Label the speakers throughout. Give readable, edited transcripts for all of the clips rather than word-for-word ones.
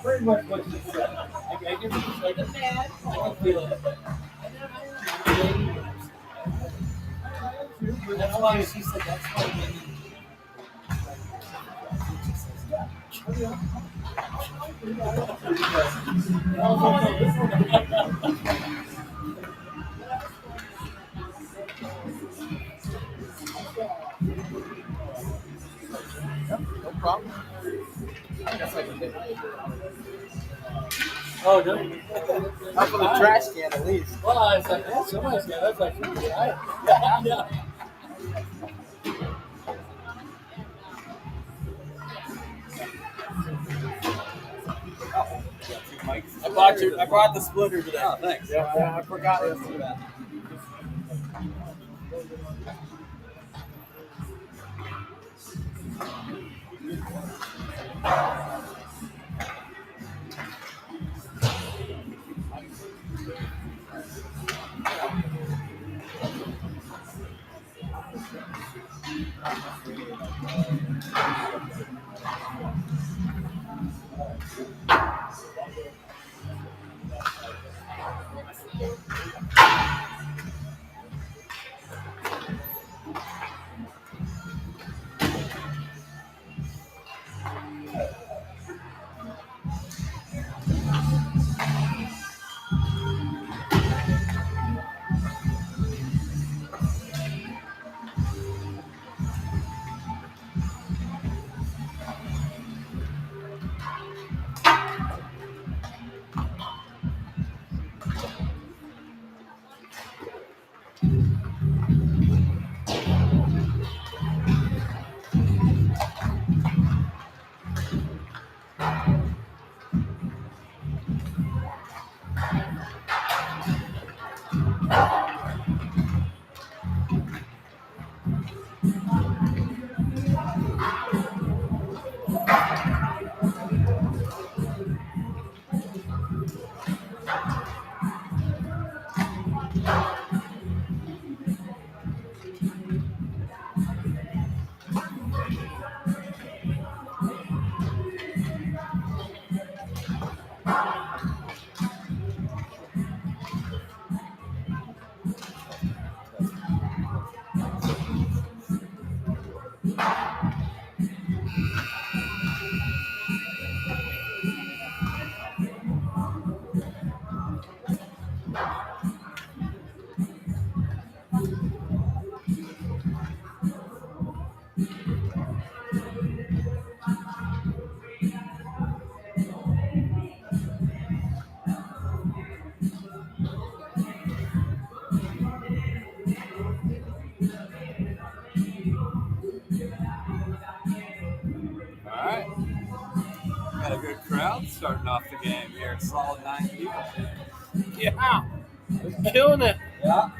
Speaker 1: Pretty much what you said. I can feel it. That's why she said that's why maybe.
Speaker 2: No problem. I guess I can hit it.
Speaker 1: Oh, no. You?
Speaker 2: Not for the trash can, at least.
Speaker 1: Well, I was like, yeah, somebody's got that's like, yeah. I brought the splitter today.
Speaker 2: Oh, thanks.
Speaker 1: Yeah, I forgot to do that.
Speaker 3: Got a good crowd starting off the game here. Solid 9 people.
Speaker 1: Yeah. We're killing it.
Speaker 3: Yeah.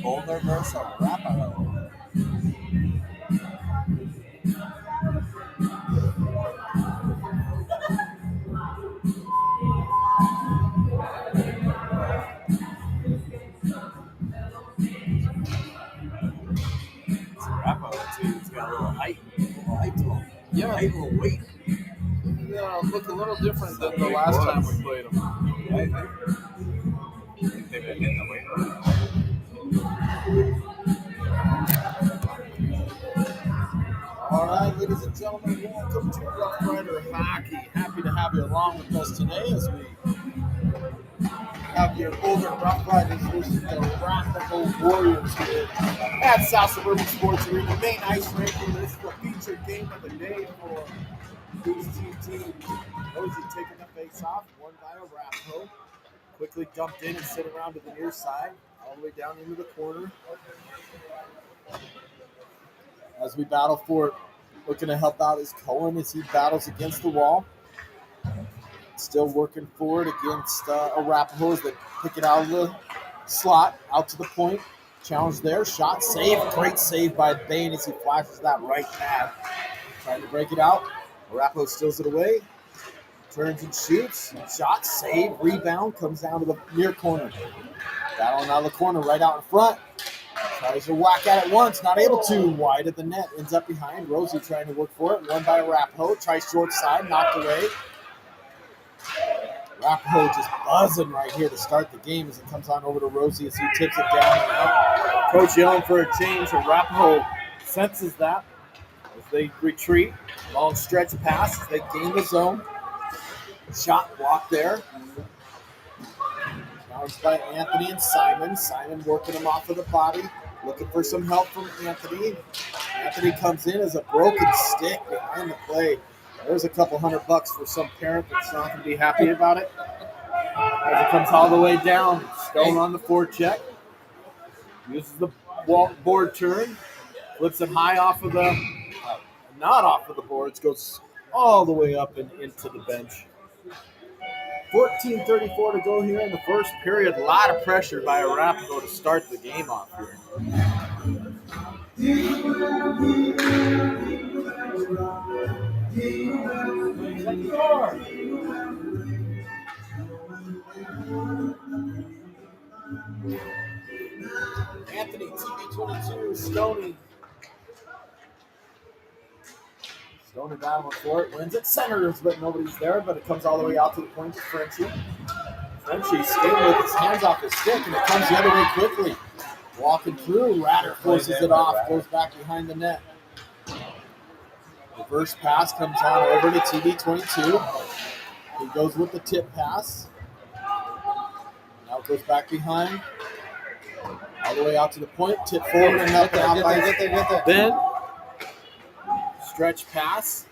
Speaker 2: Boulder versus Arapahoe. little height to him.
Speaker 4: Yeah.
Speaker 2: Height, a little weight.
Speaker 4: Look a little different than the last time we played them.
Speaker 2: I think they've been hitting the weight room.
Speaker 4: All right, ladies and gentlemen, welcome to Rough Rider Hockey. Happy to have you along with us today as we have your older Rough Riders versus the Arapahoe Warriors here at South Suburban Sports Arena. Main ice ranking. This is the featured game of the day for these two teams. Rosie taking the face off, won by Arapahoe. Quickly dumped in and sit around to the near side, all the way down into the corner. As we battle for it, looking to help out is Cohen as he battles against the wall. Still working forward against Arapahoe as they pick it out of the slot, out to the point. Challenge there, shot, save. Great save by Bain as he flashes that right pad. Trying to break it out. Arapahoe steals it away. Turns and shoots. Shot, save, rebound, comes down to the near corner. Battling out of the corner, right out in front. Tries to whack at it once, not able to. Wide at the net, ends up behind. Rosie trying to work for it. Won by Arapahoe. Tries short side, knocked away. Arapahoe just buzzing right here to start the game as it comes on over to Rosie as he tips it down and out. Coach yelling for a change. Arapahoe senses that as they retreat. Long stretch pass as they gain the zone. Shot blocked there. Challenged by Anthony and Simon. Simon working him off of the body. Looking for some help from Anthony. Anthony comes in as a broken stick behind the play. There's a couple $100 for some parent that's not going to be happy about it. As it comes all the way down. Stone on the forecheck. Uses the board turn. Flips it high off of the, not off of the boards. Goes all the way up and into the bench. 14:34 to go here in the first period. A lot of pressure by Arapahoe to start the game off here. Anthony, TV22, Stoney. Stoney battling for it, wins it, centers, but nobody's there, but it comes all the way out to the point to Frenchie. Frenchie skating with his hands off his stick, and it comes the other way quickly. Walking through, Ratter forces it off, goes back behind the net. Reverse pass comes on over to TV22. He goes with the tip pass. Now it goes back behind. All the way out to the point, tip forward and up and out by Ben. Stretch pass.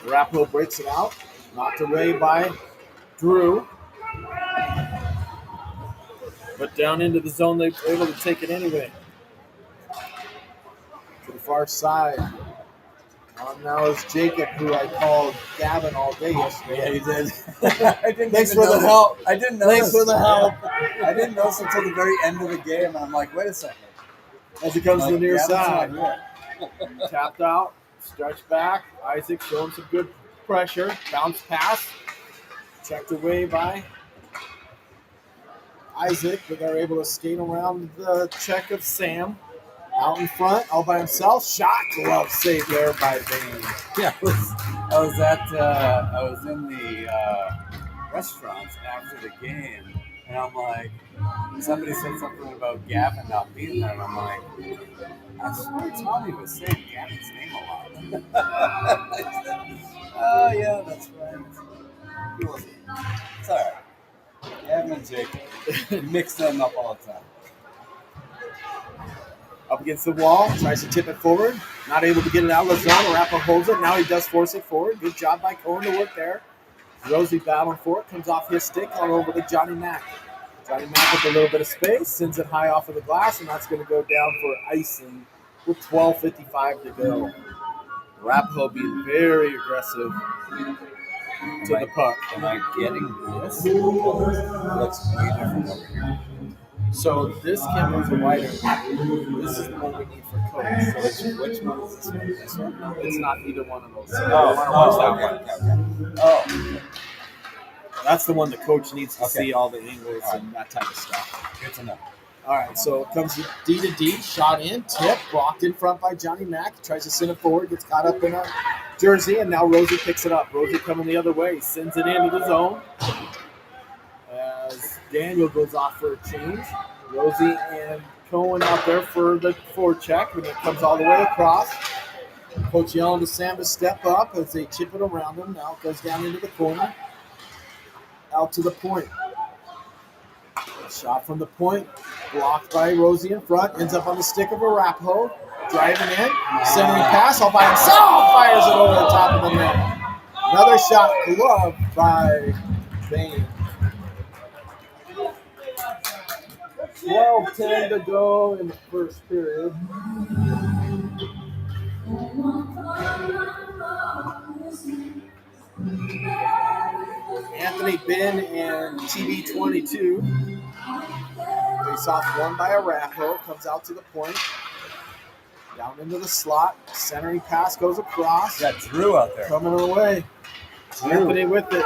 Speaker 4: Arapahoe breaks it out. Knocked away by Drew. But down into the zone, they were able to take it anyway. To the far side. On now is Jacob, who I called Gavin all day yesterday.
Speaker 2: Yeah, you did.
Speaker 4: Thanks for the help.
Speaker 2: I didn't know.
Speaker 4: Thanks for the help.
Speaker 2: I didn't notice until the very end of the game, and I'm like, wait a second.
Speaker 4: As he comes to the near
Speaker 2: Gavin's
Speaker 4: side.
Speaker 2: not here.
Speaker 4: Tapped out, stretch back. Isaac showing some good pressure. Bounce pass. Checked away by Isaac, but they're able to skate around the check of Sam. Out in front, all by himself. Shot, glove save there by Bain.
Speaker 2: Yeah, I was in the restaurants after the game, and I'm like, somebody said something about Gavin not being there, and I'm like, I swear Tommy was saying Gavin's name a lot. Oh yeah, that's right. He wasn't. It's all right. Gavin and Jake, you mix them up all the time.
Speaker 4: Up against the wall, tries to tip it forward. Not able to get it out of the zone. Arapahoe holds it. Now he does force it forward. Good job by Cohen to work there. Rosie battling for it. Comes off his stick all over to Johnny Mack. Johnny Mack with a little bit of space. Sends it high off of the glass, and that's going to go down for icing with 12:55 to go. Arapahoe being very aggressive to the puck.
Speaker 2: Am I getting this? Looks way different over here.
Speaker 4: So this camera is a wider. This is the one we need for coach. So
Speaker 2: Which one is this one? This one?
Speaker 4: no, it's not either one of those. So
Speaker 2: Oh,
Speaker 4: that's the one the coach needs to
Speaker 2: Okay.
Speaker 4: see all the angles
Speaker 2: All right.
Speaker 4: and that type of stuff.
Speaker 2: good to know.
Speaker 4: All right, so it comes D to D, shot in, tip, blocked in front by Johnny Mack. Tries to send it forward, gets caught up in a jersey, and now Rosie picks it up. Rosie coming the other way, sends it into the zone. As Daniel goes off for a change. Rosie and Cohen out there for the forecheck, and it comes all the way across. Coach yelling to Sam to step up as they chip it around him. Now it goes down into the corner. Out to the point. Shot from the point, blocked by Rosie in front, ends up on the stick of Arapahoe. Driving in, centering pass all by himself, fires it over the top of the net. Another shot gloved by Bain. 12-10 to go in the first period. Anthony Ben and TB22. Face off one by Arapahoe, comes out to the point. Down into the slot, centering pass goes across.
Speaker 2: Got Drew out there.
Speaker 4: Coming away. Anthony with it.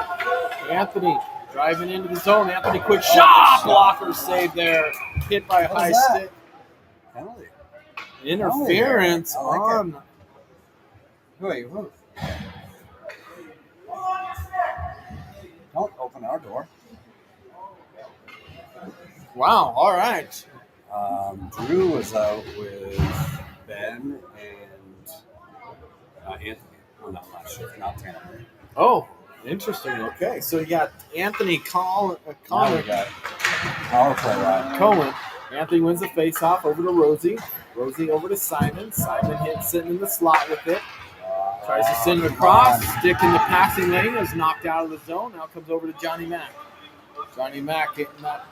Speaker 4: Anthony driving into the zone. Anthony quick shot. Blocker save there. Hit by a high stick.
Speaker 2: Penalty.
Speaker 4: Interference
Speaker 2: I like
Speaker 4: on.
Speaker 2: Wait, who? Don't open our door.
Speaker 4: Wow, all right.
Speaker 2: Drew was out with Ben and Anthony. I'm not sure. Not Tanner.
Speaker 4: Oh, interesting. Okay, so you got Anthony
Speaker 2: Now we
Speaker 4: Connor
Speaker 2: got power play line.
Speaker 4: Cohen. Anthony wins the face-off over to Rosie. Rosie over to Simon. Simon hits sitting in the slot with it. Tries to send it across. Stick in the passing lane. Is knocked out of the zone. Now comes over to Johnny Mack. Johnny Mack getting that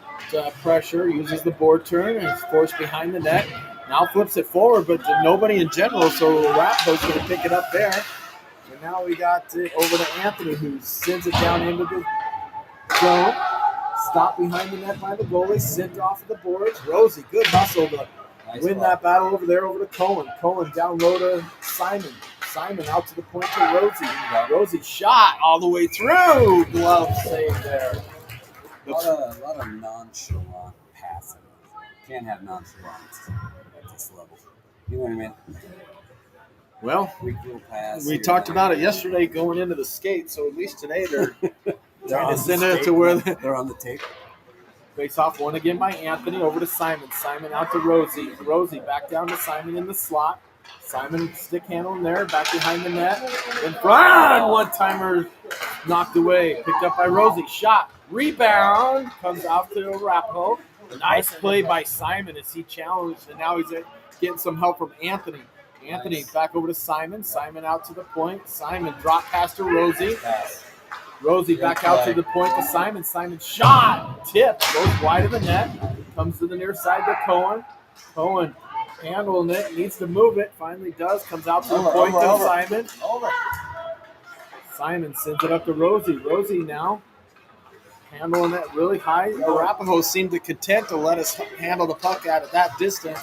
Speaker 4: pressure. Uses the board turn and is forced behind the net. Now flips it forward, but to nobody in general. So Arapahoe's going to pick it up there. And now we got it over to Anthony, who sends it down into the zone. Stopped behind the net by the goalie. Sent off of the boards. Rosie, good hustle to win that battle over there over to Cohen. Cohen down low to Simon. Simon out to the point to Rosie. Rosie shot all the way through. Glove save there.
Speaker 2: A lot of nonchalant passing. Can't have nonchalance at this level. You know what I mean?
Speaker 4: Well,
Speaker 2: Weak little pass.
Speaker 4: we talked about it yesterday going into the skate, so at least today they're trying
Speaker 2: on
Speaker 4: to send
Speaker 2: the
Speaker 4: it to where
Speaker 2: they're on the tape.
Speaker 4: face off one again by Anthony over to Simon. Simon out to Rosie. Rosie back down to Simon in the slot. Simon stick handling there, back behind the net. In front, one-timer knocked away. Picked up by Rosie. Shot. Rebound. Comes out to Arapahoe. Nice play by Simon as he challenged, and now he's getting some help from Anthony. Anthony back over to Simon. Simon out to the point. Simon drop pass to Rosie. Rosie back out to the point to Simon. Simon shot. Tip. Goes wide of the net. Comes to the near side to Cohen. Cohen handling it. Needs to move it. Finally does. Comes out to the point to Simon. Simon sends it up to Rosie. Rosie now handling it really high. Arapahoe seemed to content to let us handle the puck at that distance.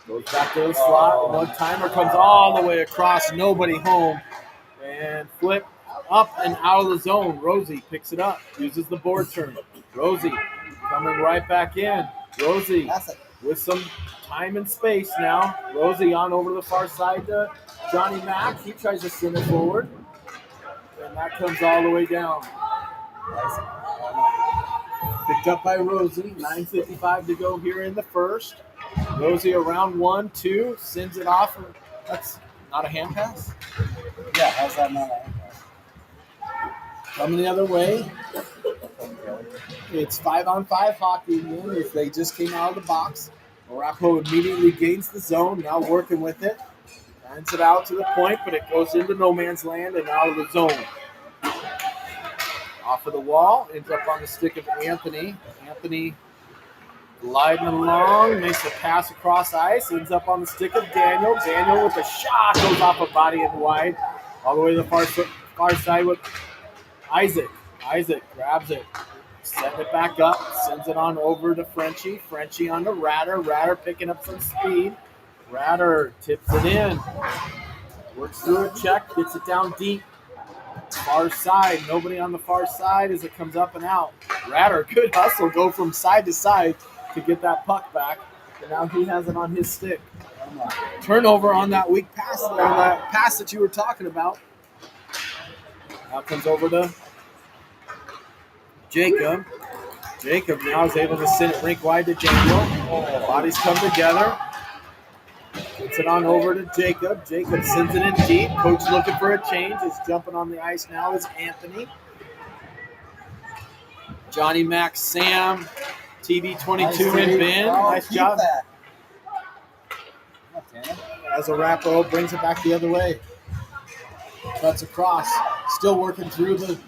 Speaker 4: Goes back to the slot. One timer comes all the way across. Nobody home. And flip up and out of the zone. Rosie picks it up. Uses the board turn. Rosie coming right back in. Rosie with some time and space now. Rosie on over to the far side to Johnny Mack. He tries to send it forward. And that comes all the way down. Picked up by Rosie. 9:55 to go here in the first. Rosie around 1-2. Sends it off. That's not a hand pass.
Speaker 2: Yeah, how's that not a hand pass?
Speaker 4: Coming the other way. It's 5-on-5 hockey again as they just came out of the box. Arapahoe immediately gains the zone, now working with it. Finds it out to the point, but it goes into no man's land and out of the zone. Off of the wall, ends up on the stick of Anthony. Anthony gliding along, makes a pass across ice, ends up on the stick of Daniel. Daniel with a shot, goes off a body and wide. All the way to the far side with Isaac. Isaac grabs it, setting it back up, sends it on over to Frenchie. Frenchie on to Ratter. Ratter picking up some speed. Ratter tips it in. Works through a check, gets it down deep. Far side. Nobody on the far side as it comes up and out. Ratter, good hustle. Go from side to side to get that puck back. And now he has it on his stick. Turnover on that weak pass, on that pass that you were talking about. Now comes over to Jacob. Jacob now is able to send it rink wide to Daniel. Bodies come together. Gets it on over to Jacob. Jacob sends it in deep. Coach looking for a change. Is jumping on the ice now is Anthony. Johnny Mac, Sam, TB22 and Ben. Nice job. As Arapahoe brings it back the other way. Cuts across. Still working through the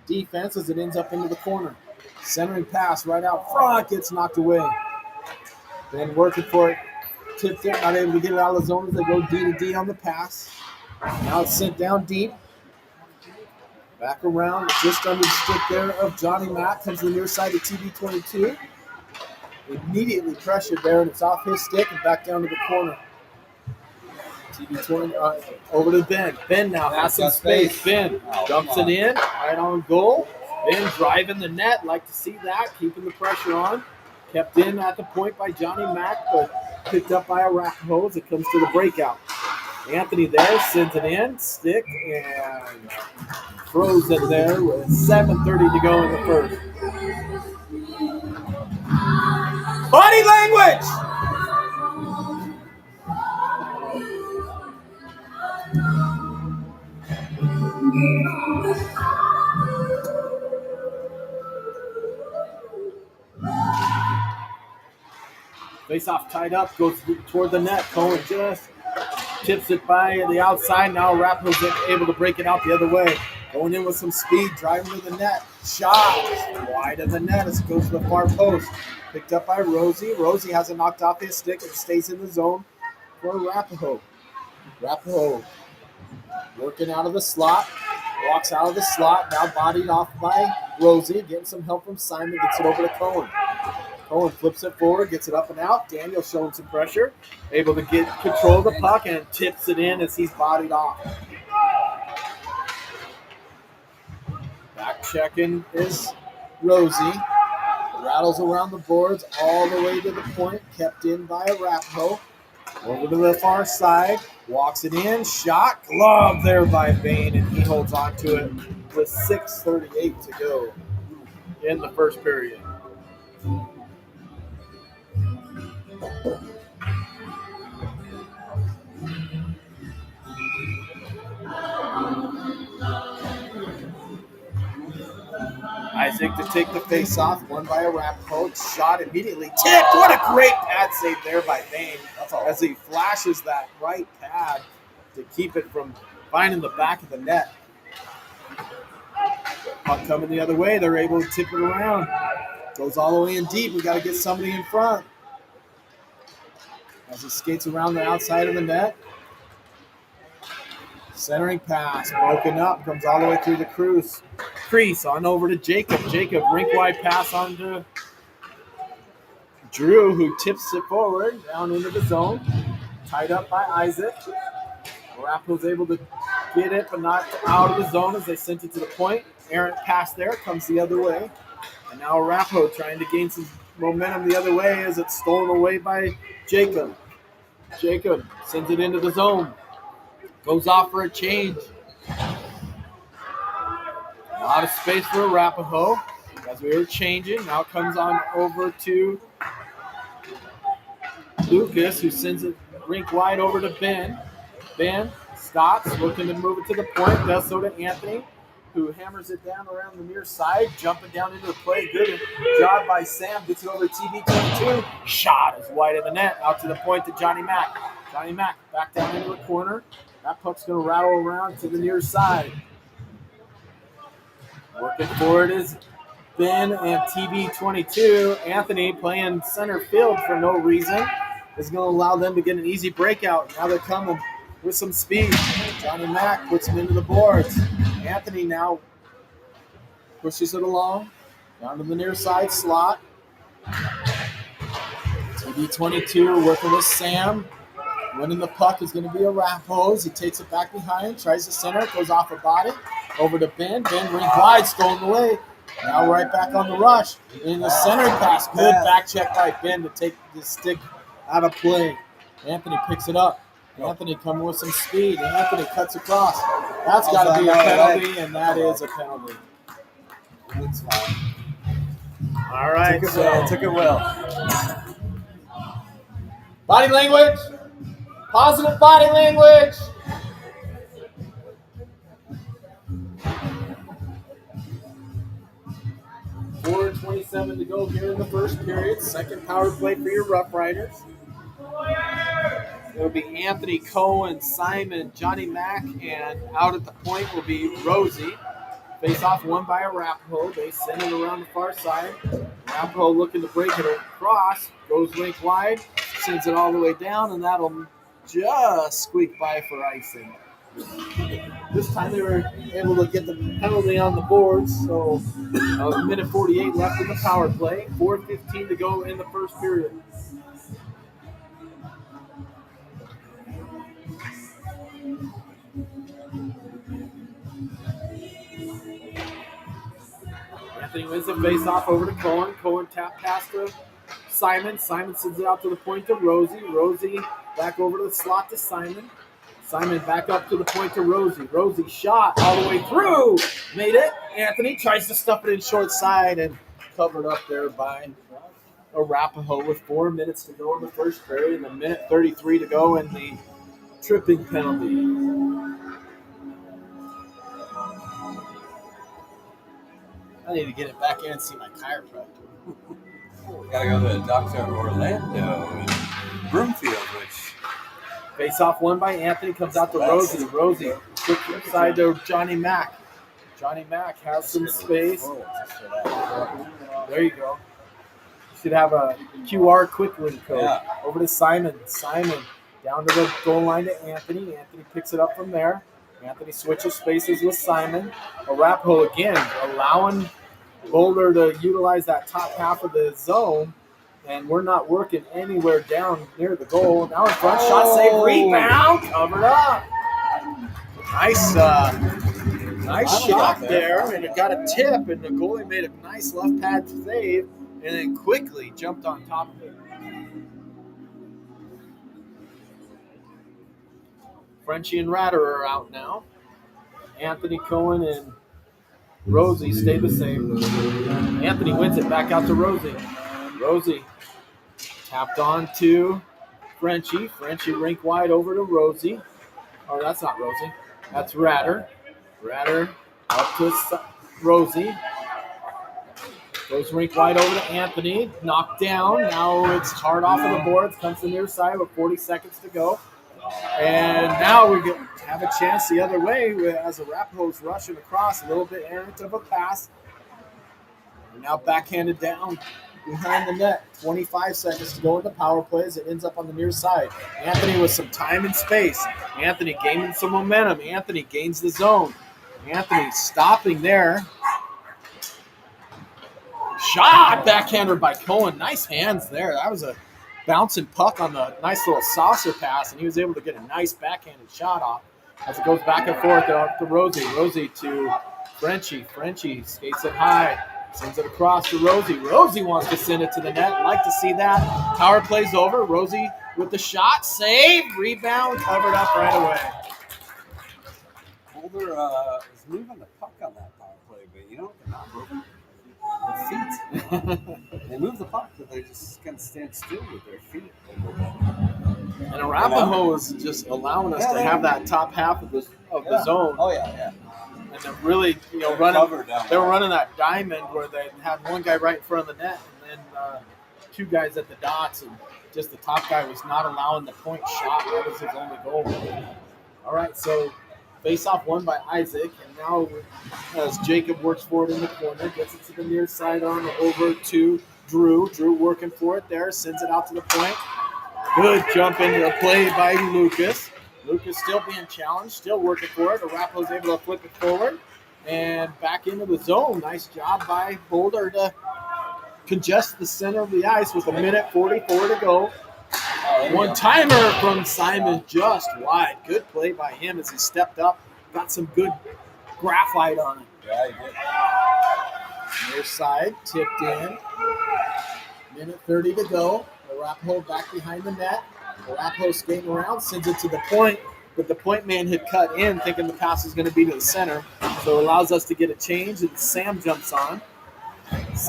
Speaker 4: defense as it ends up into the corner. Centering pass right out front. Gets knocked away. Ben working for it. Tipped it. Not able to get it out of the zone as they go D to D on the pass. Now it's sent down deep. Back around. Just under the stick there of Johnny Mack. Comes to the near side of TB22. Immediately pressured there, and it's off his stick and back down to the corner. TB20 over to Ben. Ben now has some space. Ben dumps it in, right on goal. Ben driving the net. Like to see that, keeping the pressure on. Kept in at the point by Johnny Mack, but picked up by Arapahoe as it comes to the breakout. Anthony there sends it in, stick, and throws it there with 7:30 to go in the first. Body language! Face off tied up, goes toward the net. Cohen just tips it by the outside. Now Arapahoe's able to break it out the other way. Going in with some speed, driving to the net. Shot wide of the net as it goes to the far post. Picked up by Rosie. Rosie has it knocked off his stick. It stays in the zone for Arapahoe. Arapahoe working out of the slot. Walks out of the slot. Now bodied off by Rosie. Getting some help from Simon. Gets it over to Cohen. Cohen flips it forward. Gets it up and out. Daniel showing some pressure. Able to get control of the puck and tips it in as he's bodied off. Back checking is Rosie. Rattles around the boards all the way to the point. Kept in by Arapahoe. Over to the far side. Walks it in. Shot. Glove there by Bain, and he holds on to it with 6:38 to go in the first period. Isaac to take the face off, won by Arapahoe. Shot immediately tipped. What a great pad save there by Bain as he flashes that right pad to keep it from finding the back of the net. Puck coming the other way. They're able to tip it around. Goes all the way in deep. We got to get somebody in front. As he skates around the outside of the net. Centering pass, broken up, comes all the way through the crease on over to Jacob. Jacob, rink-wide pass on to Drew, who tips it forward down into the zone. Tied up by Isaac. Arapahoe's able to get it, but not out of the zone as they sent it to the point. Errant pass there, comes the other way. And now Arapahoe trying to gain some momentum the other way as it's stolen away by Jacob. Jacob sends it into the zone. Goes off for a change. A lot of space for Arapahoe as we were changing. Now comes on over to Lucas, who sends it rink wide over to Ben. Ben stops, looking to move it to the point. Does so to Anthony, who hammers it down around the near side, jumping down into the play. Good job by Sam. Gets it over to TB22. Shot is wide of the net. Out to the point to Johnny Mack. Johnny Mack back down into the corner. That puck's going to rattle around to the near side. Working for it is Ben and TB22. Anthony playing center field for no reason is going to allow them to get an easy breakout. Now they're coming with some speed. Johnny Mack puts him into the boards. Anthony now pushes it along down to the near side slot. TB22 working with Sam. Winning the puck is going to be Arapahoe. He takes it back behind, tries to center, goes off a body, over to Ben. Ben rings wide, stolen away. Now right back on the rush. In the center pass, good back check by Ben to take the stick out of play. Anthony picks it up. Anthony coming with some speed. Anthony cuts across. That's got to be a penalty, and that is a penalty.
Speaker 2: It's fine.
Speaker 4: All right.
Speaker 2: Took it well.
Speaker 4: Body language. Positive body language. .4:27 to go here in the first period. Second power play for your Rough Riders. It'll be Anthony Cohen, Simon, Johnny Mack, and out at the point will be Rosie. Face off won by Arapahoe. They send it around the far side. Arapahoe looking to break it across. Goes rink wide. Sends it all the way down, and that'll just squeak by for icing. This time they were able to get the penalty on the boards, so a minute 48 left in the power play. 4:15 to go in the first period. Anthony wins the face-off over to Cohen. Cohen tap pass to Simon. Simon sends it out to the point to Rosie. Rosie back over to the slot to Simon. Simon back up to the point to Rosie. Rosie shot all the way through. Made it. Anthony tries to stuff it in short side and covered up there by Arapahoe with 4 minutes to go in the first period and a minute 33 to go in the tripping penalty. I need to get it back in and see my chiropractor.
Speaker 2: We gotta go to Dr. Orlando in Broomfield, which
Speaker 4: face-off won by Anthony, comes out to Rosie. Rosie, quick side to Johnny Mack. Johnny Mack has some space. There you go. You should have a QR quick link code.
Speaker 2: Yeah.
Speaker 4: Over to Simon. Simon down to the goal line to Anthony. Anthony picks it up from there. Anthony switches spaces with Simon. Arapahoe again, allowing Boulder to utilize that top half of the zone, and we're not working anywhere down near the goal. Now in front, shot save, rebound, covered up. Nice shot there, and it got a tip, and the goalie made a nice left pad save, and then quickly jumped on top of it. Frenchie and Ratter are out now. Anthony Cohen and Rosie stay the same. Anthony wins it back out to Rosie. Rosie tapped on to Frenchie. Frenchie rink wide over to Rosie. Oh, that's not Rosie. That's Ratter. Ratter up to Rosie. Goes rink wide over to Anthony. Knocked down. Now it's hard off of the boards. Comes to the near side with 40 seconds to go. And now we have a chance the other way as Arapahoe's rushing across, a little bit errant of a pass. And now backhanded down behind the net. 25 seconds to go in the power play as it ends up on the near side. Anthony with some time and space. Anthony gaining some momentum. Anthony gains the zone. Anthony stopping there. Shot backhander by Cohen. Nice hands there. That was a bouncing puck on the nice little saucer pass, and he was able to get a nice backhanded shot off as it goes back and forth to Rosie. Rosie to Frenchie. Frenchie skates it high, sends it across to Rosie. Rosie wants to send it to the net. Like to see that. Power play's over. Rosie with the shot. Save. Rebound. Covered up right away.
Speaker 2: Boulder is moving the puck on that power play, but they're not moving their feet. They move the puck, but they just kind of stand still with their feet.
Speaker 4: And Arapahoe is just allowing us to have that top half of the zone.
Speaker 2: Oh yeah.
Speaker 4: And they're really, running. They were running that diamond where they had one guy right in front of the net, and then two guys at the dots, and just the top guy was not allowing the point shot. That was his only goal. All right, so face-off won by Isaac, and now as Jacob works forward in the corner, gets it to the near side on over to Drew. Drew working for it there, sends it out to the point. Good jump into the play by Lucas. Lucas still being challenged, still working for it. Arapahoe's able to flip it forward and back into the zone. Nice job by Boulder to congest the center of the ice with a minute 44 to go. One timer from Simon, just wide. Good play by him as he stepped up, got some good graphite on it.
Speaker 2: Yeah, he did.
Speaker 4: Near side, tipped in. Minute 30 to go. Arapahoe back behind the net. Arapahoe skating around, sends it to the point, but the point man had cut in thinking the pass was going to be to the center. So it allows us to get a change, and Sam jumps on.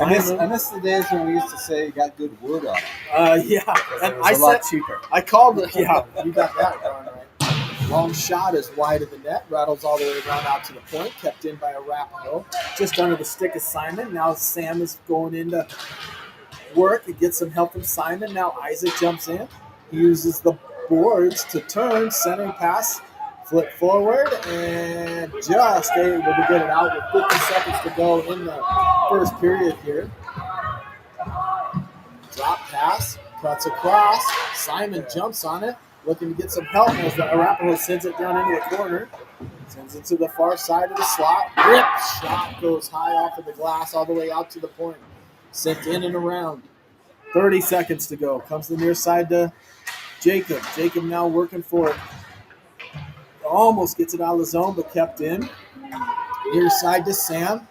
Speaker 2: I miss the days when we used to say you got good wood on it.
Speaker 4: Yeah.
Speaker 2: It was a lot cheaper.
Speaker 4: I called it. Yeah, you got that darn right. Long shot is wide of the net, rattles all the way around out to the point, kept in by Arapahoe. Just under the stick of Simon. Now Sam is going into work and get some help from Simon. Now Isaac jumps in. He uses the boards to turn, centering pass, flip forward, and just able to get it out with 50 seconds to go in the first period here. Drop pass, cuts across. Simon jumps on it, looking to get some help as the Arapahoe sends it down into the corner. Sends it to the far side of the slot. Rip shot goes high off of the glass all the way out to the point. Sent in and around. 30 seconds to go. Comes the near side to Jacob. Jacob now working for it. Almost gets it out of the zone, but kept in. Near side to Sam.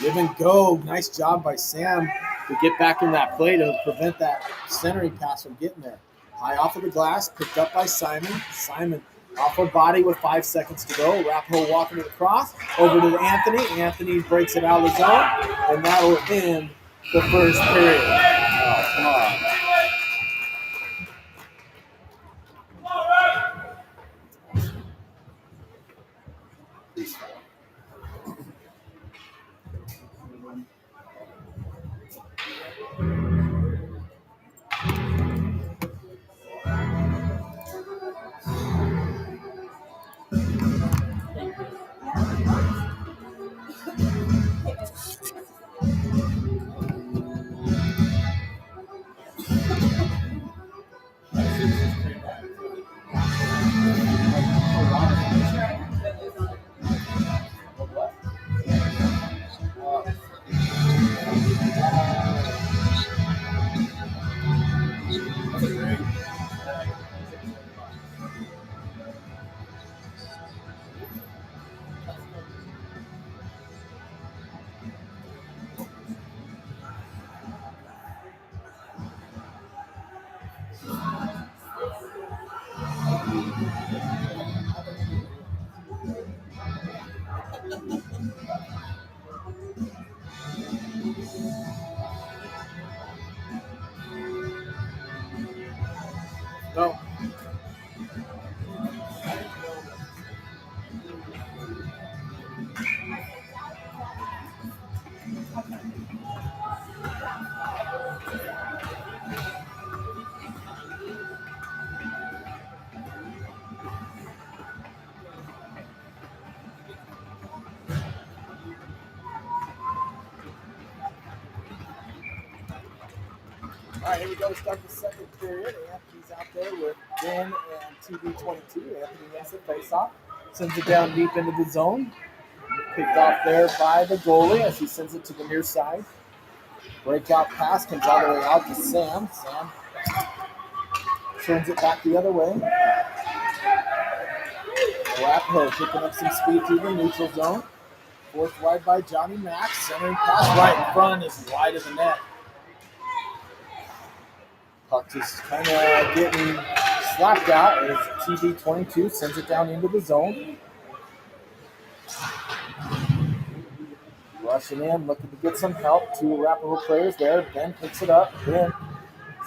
Speaker 4: Give and go. Nice job by Sam to get back in that play to prevent that centering pass from getting there. High off of the glass, picked up by Simon. Simon off her body with 5 seconds to go. Arapahoe walking it across. Over to Anthony. Anthony breaks it out of the zone, and that will end the first period.
Speaker 2: Oh, come on.
Speaker 4: No. All right, here we go to start the second period. Anthony's out there with Ben and TB22. Anthony wins the faceoff, sends it down deep into the zone. Picked off there by the goalie as he sends it to the near side. Breakout pass comes all the way out to Sam. Sam turns it back the other way. Arapahoe picking up some speed through the neutral zone. Forced wide by Johnny Mack. Centering pass right in front is wide of the net. Puck just kind of getting slapped out as TB22 sends it down into the zone. Rushing in, looking to get some help. Two Arapahoe players there. Ben picks it up. Ben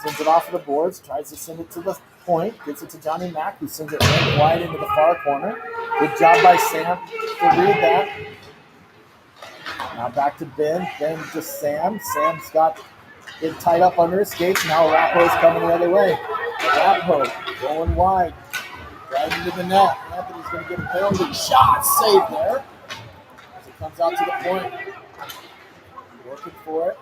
Speaker 4: sends it off of the boards. Tries to send it to the point. Gets it to Johnny Mack, who sends it right wide into the far corner. Good job by Sam to read that. Now back to Ben. Ben to Sam. Sam's got it tied up under his skates. Now Arapahoe's coming the other way. Arapahoe going wide. Right into the net. Anthony's going to get a penalty. Shot saved there. As it comes out to the point. Working for it.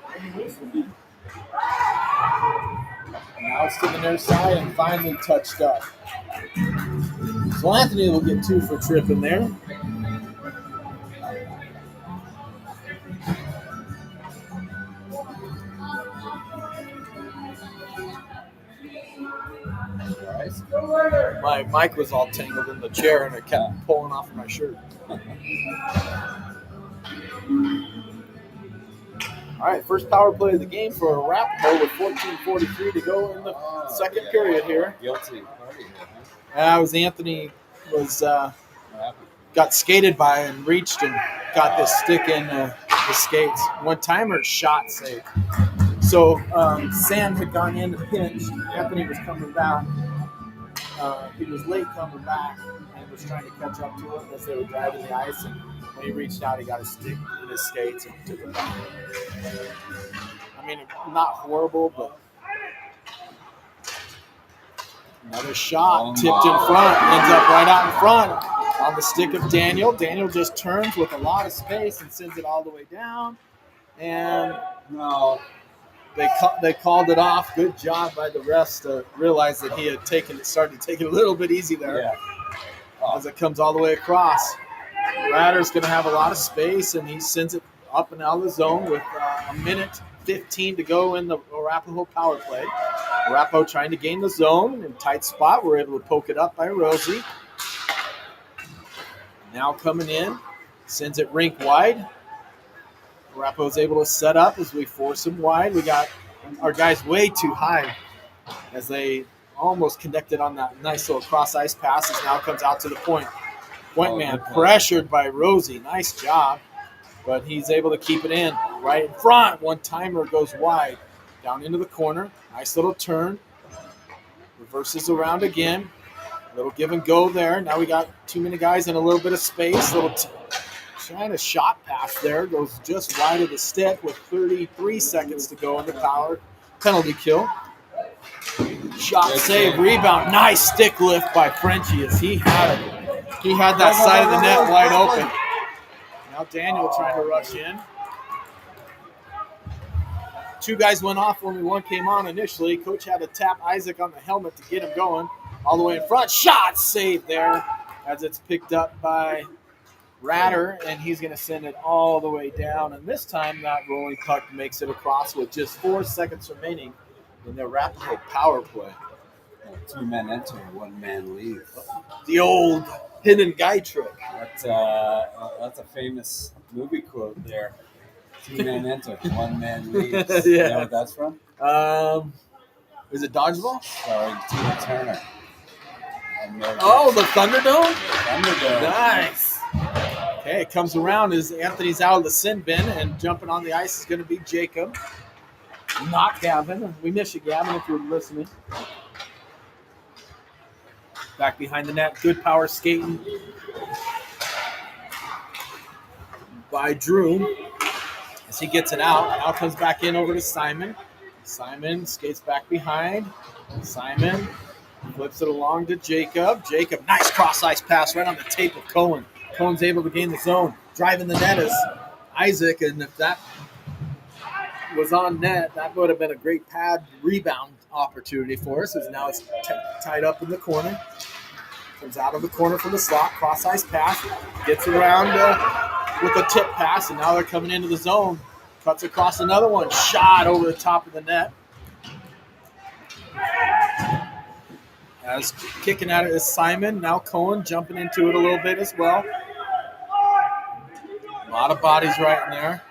Speaker 4: Now it's to the near side and finally touched up. So Anthony will get 2 for tripping there.
Speaker 3: Right?
Speaker 4: My mic was all tangled in the chair and it kept pulling off of my shirt. All right, first power play of the game for Arapahoe with 14:43 to go in the second period here.
Speaker 3: Guilty party here, huh?
Speaker 4: That was Anthony got skated by and reached and got this stick in the skates. One timer shot save. So Sam had gone in to pinch. Anthony was coming back. He was late coming back and was trying to catch up to him as they were driving the ice. And when he reached out, he got a stick in his skates and took it back. I mean, not horrible, but another shot tipped in front, ends up right out in front on the stick of Daniel. Daniel just turns with a lot of space and sends it all the way down. And
Speaker 3: No.
Speaker 4: they called it off. Good job by the refs to realize that he had started to take it a little bit easy there.
Speaker 3: Yeah.
Speaker 4: As it comes all the way across. Ratter's going to have a lot of space, and he sends it up and out of the zone with a minute 15 to go in the Arapahoe power play. Arapahoe trying to gain the zone in tight spot. We're able to poke it up by Rosie. Now coming in, sends it rink wide. Arapahoe's able to set up as we force him wide. We got our guys way too high as they almost connected on that nice little cross ice pass. As now comes out to the point. Point man pressured by Rosie. Nice job. But he's able to keep it in right in front. One timer goes wide. Down into the corner. Nice little turn. Reverses around again. A little give and go there. Now we got too many guys in a little bit of space. Trying to shot pass there. Goes just wide of the stick with 33 seconds to go in the power. Penalty kill. Shot save, rebound. Nice stick lift by Frenchie as he had that side of the net wide open. Now Daniel trying to rush in. Two guys went off when one came on initially. Coach had to tap Isaac on the helmet to get him going. All the way in front. Shot save there as it's picked up by Ratter, and he's going to send it all the way down. And this time that rolling puck makes it across with just 4 seconds remaining in the Arapahoe power play.
Speaker 3: 2 men enter, 1 man leave.
Speaker 4: The old hidden guy trick.
Speaker 3: That's a famous movie quote there. 2 men enter, 1 man leaves.
Speaker 4: Yeah.
Speaker 3: You know what that's from?
Speaker 4: Is it Dodgeball?
Speaker 3: Sorry, Tina Turner.
Speaker 4: Oh, the Thunderdome?
Speaker 3: Thunderdome.
Speaker 4: Nice. Okay, it comes around as Anthony's out of the sin bin, and jumping on the ice is going to be Jacob. Not Gavin. We miss you, Gavin, if you're listening. Back behind the net. Good power skating by Drew as he gets it out. Now comes back in over to Simon. Simon skates back behind. Simon flips it along to Jacob. Jacob, nice cross-ice pass right on the tape of Cohen. Cohen's able to gain the zone. Driving the net is Isaac, and if that was on net, that would have been a great pad rebound opportunity for us, as now it's tied up in the corner. Comes out of the corner from the slot, cross-ice pass, gets around with a tip pass, and now they're coming into the zone. Cuts across another one, shot over the top of the net. As kicking at it is Simon. Now Cohen jumping into it a little bit as well. A lot of bodies right in there.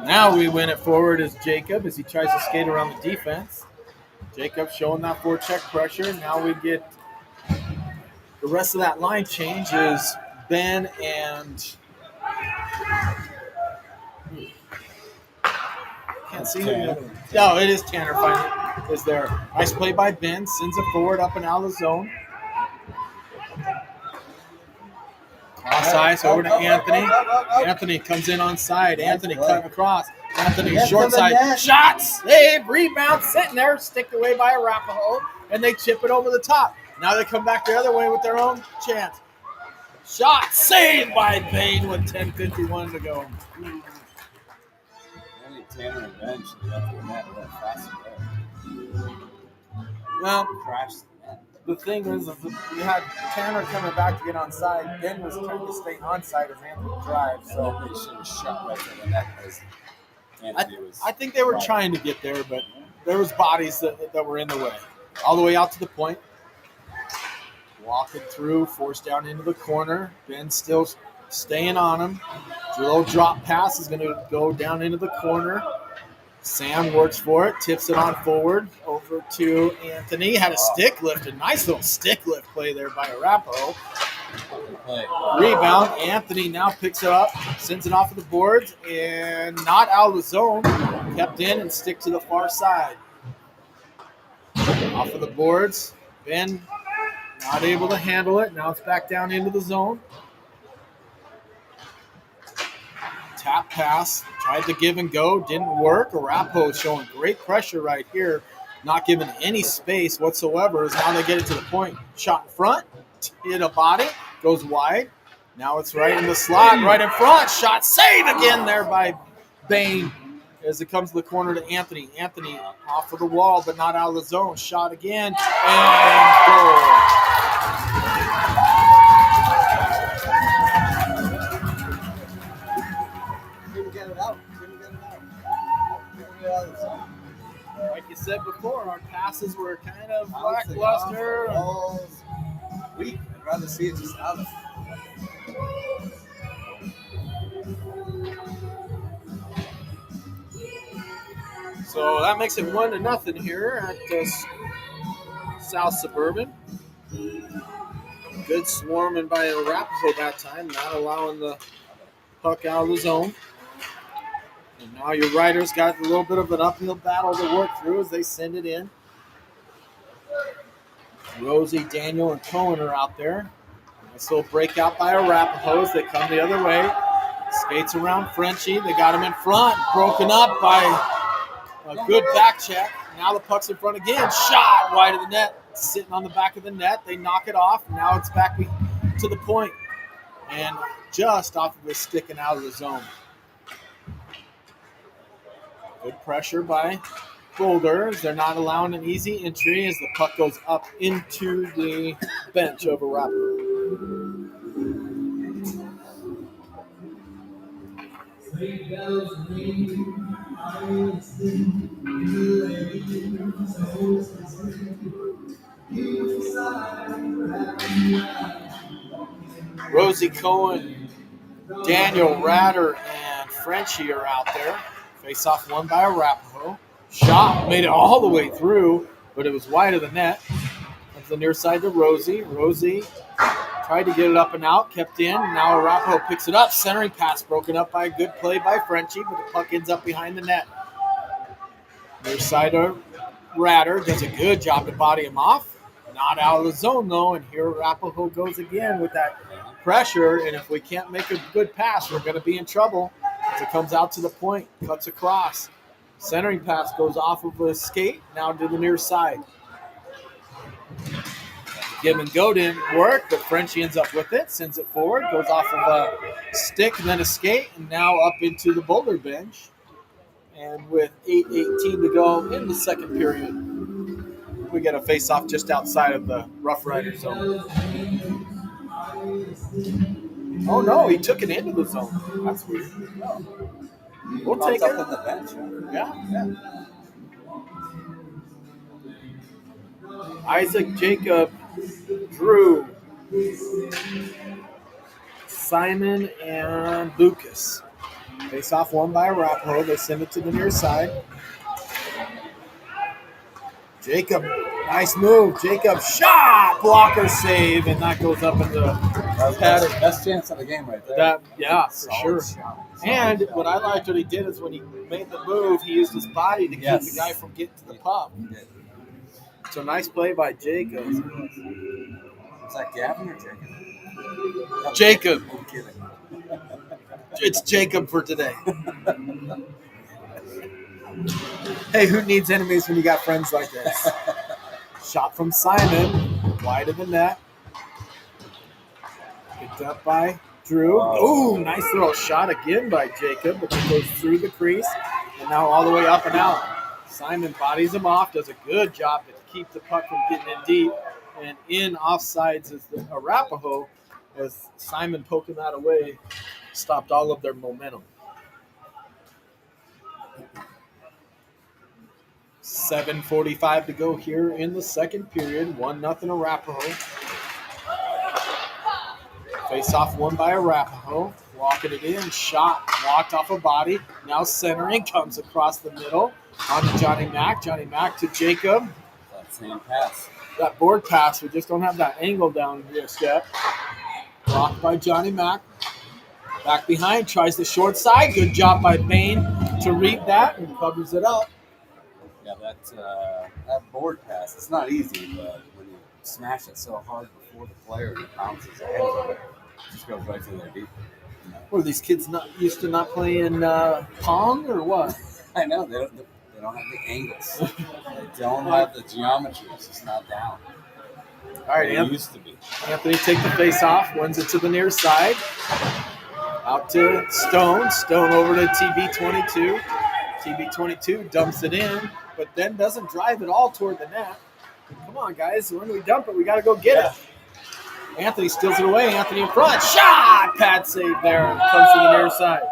Speaker 4: Now we win it forward as Jacob as he tries to skate around the defense. Jacob showing that forecheck pressure. Now we get the rest of that line change is Ben and can't see him. No, it is Tanner finally is there. Nice play by Ben. Sends it forward up and out of the zone. Cross ice over to Anthony. Anthony comes in on side. Anthony cutting across. Anthony short side. Shot, save, rebound, sitting there, sticked away by Arapahoe, and they chip it over the top. Now they come back the other way with their own chance. Shot, saved by Bain with 10:51 to go.
Speaker 3: Tanner eventually got to the net a little faster there.
Speaker 4: Well,
Speaker 3: Crashed the net.
Speaker 4: the thing is we had Tanner coming back to get on side. Ben was trying to stay on side as Anthony drives.
Speaker 3: So they should have shot right to the net. Anthony was.
Speaker 4: I think they were
Speaker 3: right.
Speaker 4: trying to get there, but there was bodies that were in the way. All the way out to the point. Walking through, forced down into the corner. Ben still staying on him. Little drop pass is going to go down into the corner. Sam works for it, tips it on forward over to Anthony. Had a stick lift, a nice little stick lift play there by Arapahoe.
Speaker 3: Play.
Speaker 4: Rebound. Anthony now picks it up, sends it off of the boards, and not out of the zone. Kept in and stick to the far side. Off of the boards. Ben not able to handle it. Now it's back down into the zone. Tap pass. Tried to give and go. Didn't work. Arapahoe showing great pressure right here. Not giving any space whatsoever. As now they get it to the point. Shot in front. Hit a body. Goes wide. Now it's right in the slot. Right in front. Shot save again there by Bain. As it comes to the corner to Anthony. Anthony off of the wall, but not out of the zone. Shot again. And goal.
Speaker 3: Couldn't get it out.
Speaker 4: Like you said before, our passes were kind of lackluster.
Speaker 3: Weak. I'd rather see it just out of.
Speaker 4: So that makes it 1-0 here at South Suburban. Good swarming by Arapahoe that time, not allowing the puck out of the zone. And now your Riders got a little bit of an uphill battle to work through as they send it in. Rosie, Daniel, and Cohen are out there. Nice little breakout by Arapahoe as they come the other way. Skates around Frenchie. They got him in front. Broken up by a good back check. Now the puck's in front again. Shot wide of the net. Sitting on the back of the net. They knock it off. Now it's back to the point. And just off of the stick and out of the zone. Good pressure by Boulder. They're not allowing an easy entry as the puck goes up into the bench of Arapahoe. Rosie Cohen, Daniel Ratter, and Frenchie are out there. Face off won by Arapahoe. Shot made it all the way through, but it was wide of the net. Comes the near side to Rosie. Rosie tried to get it up and out, kept in. Now Arapahoe picks it up. Centering pass broken up by a good play by Frenchie, but the puck ends up behind the net. Near side to Ratter does a good job to body him off. Not out of the zone, though, and here Arapahoe goes again with that pressure, and if we can't make a good pass, we're going to be in trouble. As it comes out to the point, cuts across. Centering pass goes off of a skate, now to the near side. Give and go didn't work, but Frenchie ends up with it, sends it forward, goes off of a stick and then a skate, and now up into the Boulder bench. And with 8:18 to go in the second period, we get a face-off just outside of the Rough Rider zone. Oh, no, he took it into the zone. That's weird. We'll take it.
Speaker 3: Up on the bench.
Speaker 4: Yeah. Isaac, Jacob, Drew, Simon, and Lucas. Face off one by Arapahoe. They send it to the near side. Jacob, nice move. Jacob, shot, blocker save, and that goes up into padded.
Speaker 3: Best chance of the game right there.
Speaker 4: For sure. And what I liked what he did is when he made the move, he used his body to keep the guy from getting to the puck. So nice play by Jacob.
Speaker 3: Is that Gavin or Jacob?
Speaker 4: Jacob.
Speaker 3: I'm kidding.
Speaker 4: It's Jacob for today. Hey, who needs enemies when you got friends like this? Shot from Simon, wide of the net. Picked up by Drew. Ooh, nice little shot again by Jacob, but it goes through the crease and now all the way up and out. Simon bodies him off, does a good job to keep the puck from getting in deep. And in offsides is the Arapahoe, as Simon poking that away stopped all of their momentum. 7:45 to go here in the second period. 1-0 Arapahoe. Face off won by Arapahoe. Walking it in. Shot. Blocked off a body. Now centering. Comes across the middle. On to Johnny Mack. Johnny Mack to Jacob.
Speaker 3: That same pass.
Speaker 4: That board pass. We just don't have that angle down just yet. Blocked by Johnny Mack. Back behind. Tries the short side. Good job by Bain to read that and covers it up.
Speaker 3: Yeah, that board pass, it's not easy, but when you smash it so hard before the player and it bounces ahead of it, it just goes right to their deep.
Speaker 4: What are these kids not used to not playing Pong or what?
Speaker 3: I know, they don't have the angles. They don't have the geometry. It's just not down.
Speaker 4: All right,
Speaker 3: It used to be.
Speaker 4: Anthony take the face off, wins it to the near side. Out to Stone. Stone over to TB22. TB22 dumps it in, but then doesn't drive it all toward the net. Come on, guys. When we dump it, we got to go get it. Anthony steals it away. Anthony in front. Shot! Pad save there. Comes to the near side.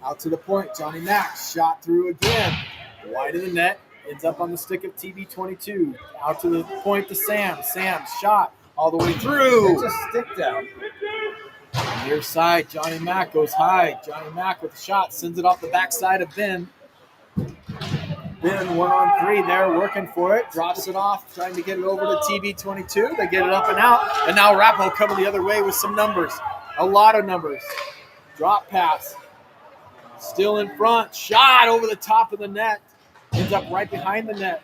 Speaker 4: Out to the point. Johnny Mack. Shot through again. Wide of the net. Ends up on the stick of TB22. Out to the point to Sam. Sam shot all the way through.
Speaker 3: Just stick down.
Speaker 4: Near side, Johnny Mack goes high. Johnny Mack with a shot, sends it off the backside of Ben. Ben 1-on-3 there, working for it. Drops it off, trying to get it over to TB22. They get it up and out. And now Arapahoe coming the other way with some numbers. A lot of numbers. Drop pass. Still in front. Shot over the top of the net. Ends up right behind the net.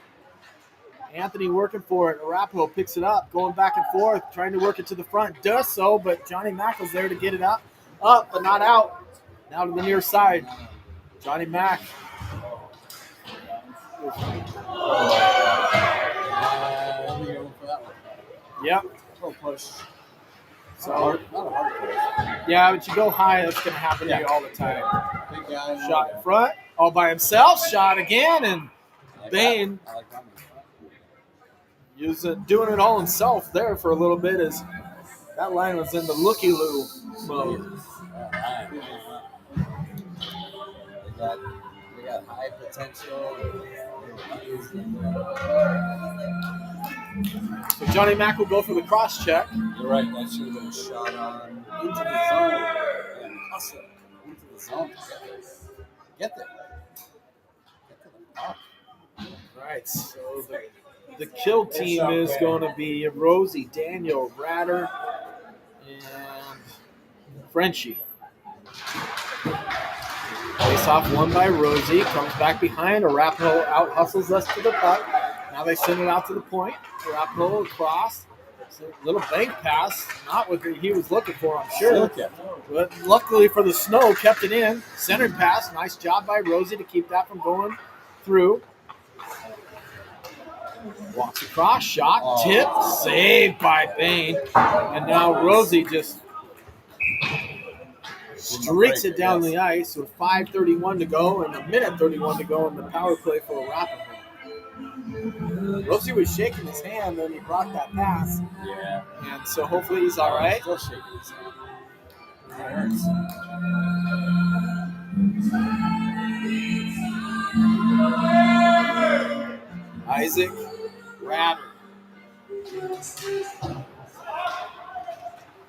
Speaker 4: Anthony working for it. Arapahoe picks it up, going back and forth, trying to work it to the front. Does so, but Johnny Mack was there to get it up, but not out. Now to the near side. Johnny Mack. Yep.
Speaker 3: Push.
Speaker 4: So,
Speaker 3: Not a hard push.
Speaker 4: yeah, but you go high, that's going to happen to you all the time.
Speaker 3: Big guy.
Speaker 4: Shot in front, all by himself. Shot again, and Bain
Speaker 3: I like that one.
Speaker 4: doing it all himself there for a little bit as that line was in the looky-loo mode.
Speaker 3: They got high potential.
Speaker 4: So Johnny Mack will go for the cross check.
Speaker 3: You're right. That should have been a shot on into the zone and hustle into the zone. Get there. Get to the top.
Speaker 4: Right. So the kill team is going to be Rosie, Daniel, Ratter, and Frenchie. Face off won by Rosie. Comes back behind. Arapahoe out hustles us to the puck. Now they send it out to the point. Arapahoe across. Little bank pass. Not what he was looking for, I'm sure. But luckily for the snow, kept it in. Centered pass. Nice job by Rosie to keep that from going through. Walks across. Shot. Tip. Saved by Bain. And now Rosie just streaks it down the ice with 5:31 to go and a minute 31 to go in the power play for Arapahoe. Rosie was shaking his hand when he brought that pass.
Speaker 3: Yeah.
Speaker 4: And so hopefully he's all right.
Speaker 3: Still shaking his hand. That hurts.
Speaker 4: Isaac Ratter.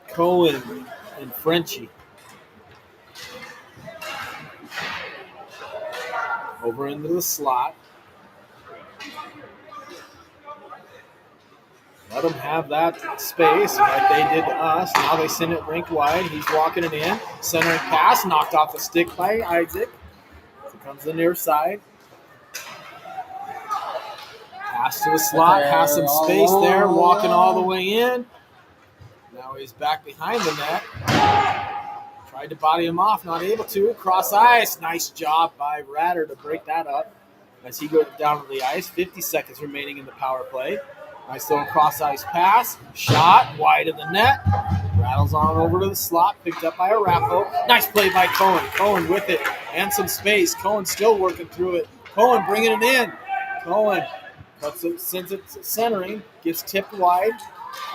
Speaker 4: Cohen and Frenchie. Over into the slot. Let them have that space like they did to us. Now they send it rink wide. He's walking it in. Centering pass, knocked off the stick by Isaac. So comes the near side. Pass to the slot, has some space there, walking all the way in. Now he's back behind the net. Tried to body him off, not able to. Cross ice, nice job by Ratter to break that up as he goes down to the ice. 50 seconds remaining in the power play. Nice little cross ice pass. Shot, wide of the net. Rattles on over to the slot, picked up by Arapahoe. Nice play by Cohen. Cohen with it and some space. Cohen still working through it. Cohen bringing it in. Cohen sends it centering, gets tipped wide.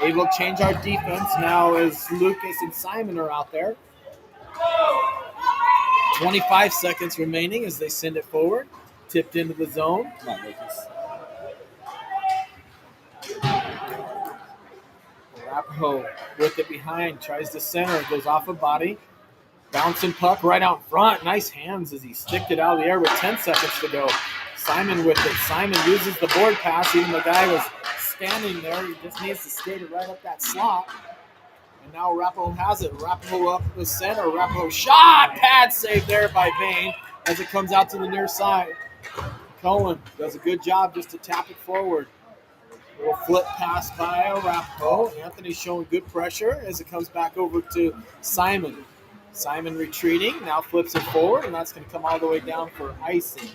Speaker 4: Able to change our defense now as Lucas and Simon are out there. 25 seconds remaining as they send it forward. tipped into the zone.
Speaker 3: Come on, Lucas.
Speaker 4: Arapahoe with it behind, tries to center, goes off a body. Bouncing puck right out in front. Nice hands as he sticked it out of the air with 10 seconds to go. Simon with it. Simon uses the board pass. Even the guy was standing there. He just needs to skate it right up that slot. And now Arapahoe has it. Arapahoe up the center. Arapahoe shot. Pad save there by Bain as it comes out to the near side. Cohen does a good job just to tap it forward. Little flip pass by Arapahoe. Anthony's showing good pressure as it comes back over to Simon. Simon retreating, now flips it forward, and that's going to come all the way down for icing.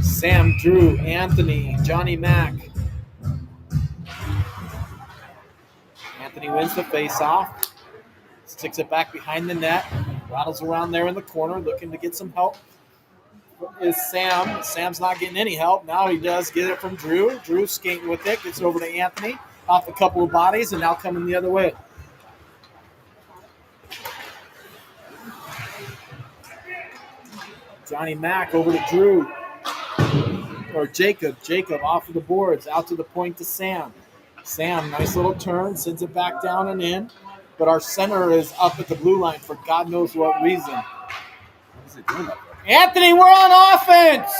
Speaker 4: Sam, Drew, Anthony, Johnny Mack. Anthony wins the faceoff, sticks it back behind the net, rattles around there in the corner, looking to get some help. Is Sam. Sam's not getting any help. Now he does get it from Drew. Drew skating with it, gets it over to Anthony, off a couple of bodies, and now coming the other way. Johnny Mack over to Drew. Or Jacob. Jacob off of the boards, out to the point to Sam. Sam, nice little turn, sends it back down and in. But our center is up at the blue line for God knows what reason.
Speaker 3: What is it doing up there?
Speaker 4: Anthony, we're on offense!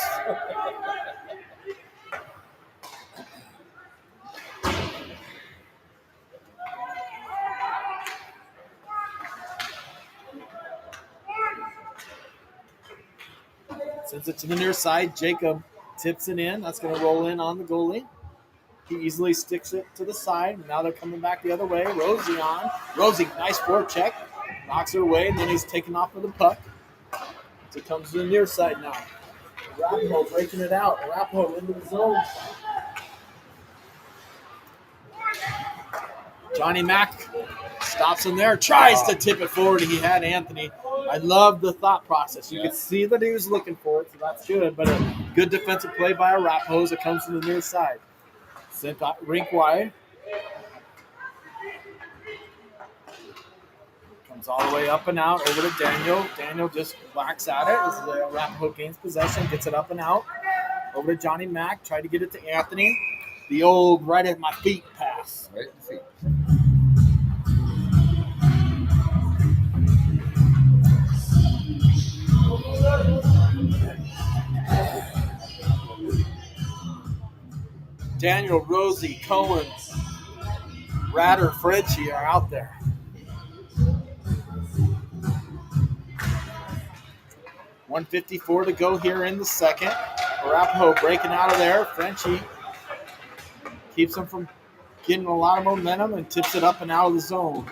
Speaker 4: Sends it to the near side. Jacob tips it in. That's going to roll in on the goalie. He easily sticks it to the side. Now they're coming back the other way. Rosie on. Rosie, nice forecheck. Knocks her away, and then he's taken off with the puck. So it comes to the near side now. Arapahoe breaking it out. Arapahoe into the zone. Johnny Mack stops him there. Tries to tip it forward. He had Anthony. I love the thought process. You could see that he was looking for it, so that's good. But a good defensive play by Arapahoe as it comes to the near side. Sent rink wide. Comes all the way up and out over to Daniel. Daniel just whacks at it as the Arapahoe gains possession, gets it up and out. Over to Johnny Mack. Tried to get it to Anthony. The old right at my feet pass.
Speaker 3: Right at the feet.
Speaker 4: Daniel, Rosie, Cohen, Ratter, Frenchie are out there. .154 to go here in the second. Arapahoe breaking out of there. Frenchie keeps him from getting a lot of momentum and tips it up and out of the zone.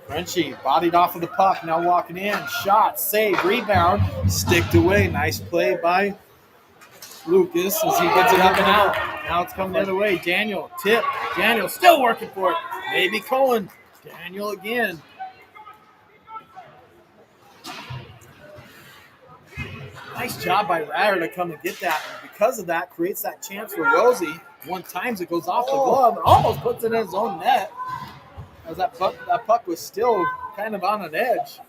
Speaker 4: Frenchie bodied off of the puck, now walking in. Shot, save, rebound, sticked away. Nice play by Lucas as he gets it up and out. Now it's coming the other way. Daniel, tip. Daniel still working for it. Maybe Cohen. Daniel again. Nice job by Ratter to come and get that. And because of that, creates that chance for Rosie. One times it goes off the glove and almost puts it in his own net. As that puck was still kind of on an edge.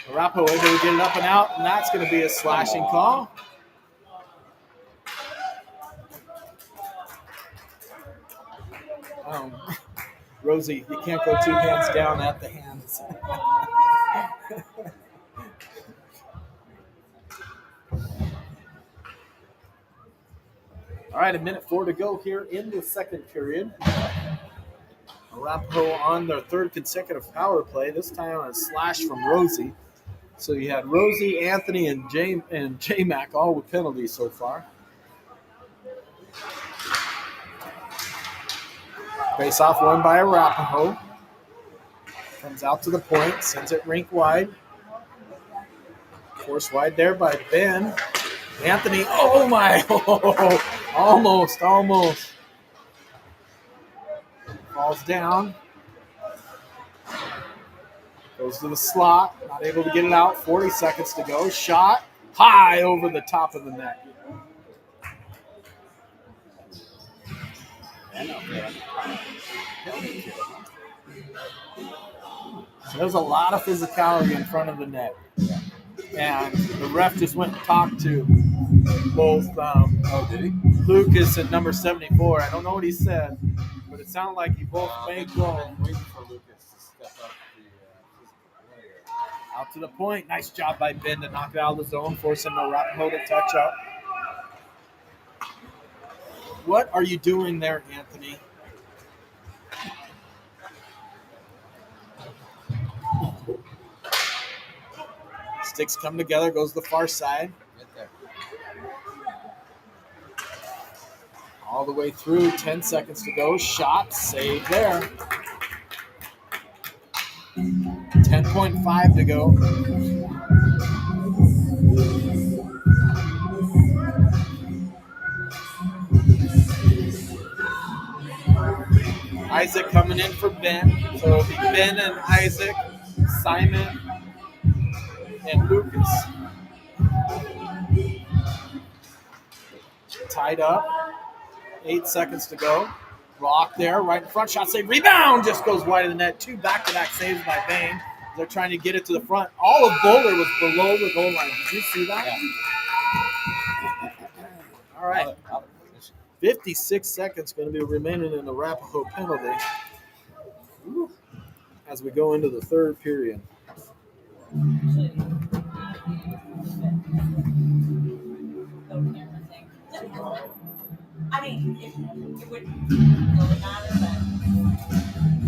Speaker 4: Arapahoe able to get it up and out, and that's going to be a slashing call. Rosie, you can't go two hands down at the hands. All right, 1:04 to go here in the second period. Arapahoe on their third consecutive power play, this time on a slash from Rosie. So you had Rosie, Anthony, and J-Mac all with penalties so far. Face-off won by Arapahoe. Comes out to the point, sends it rink wide. Forced wide there by Ben. Anthony, oh my, almost. Falls down. Goes to the slot. Not able to get it out. 40 seconds to go. Shot. High over the top of the net. So there's a lot of physicality in front of the net. And the ref just went and talked to both
Speaker 3: Did he?
Speaker 4: Lucas and number 74. I don't know what he said, but it sounded like he both made goal.
Speaker 3: Waiting for Lucas to step up the physical player.
Speaker 4: Out to the point. Nice job by Ben to knock it out of the zone, forcing Arapahoe to touch up. What are you doing there, Anthony? Sticks come together, goes to the far side.
Speaker 3: Get there.
Speaker 4: All the way through, 10 seconds to go. Shot, save there. 10.5 to go. Isaac coming in for Ben. So it'll be Ben and Isaac, Simon, and Lucas. Tied up. 8 seconds to go. Block there, right in front. Shot save. Rebound just goes wide of the net. 2 back-to-back saves by Bain. They're trying to get it to the front. All of Boulder was below the goal line. Did you see that?
Speaker 3: Yeah.
Speaker 4: All right.
Speaker 3: Out of position.
Speaker 4: 56 seconds going to be remaining in the Arapahoe penalty as we go into the third period.
Speaker 1: I mean, it wouldn't really matter, but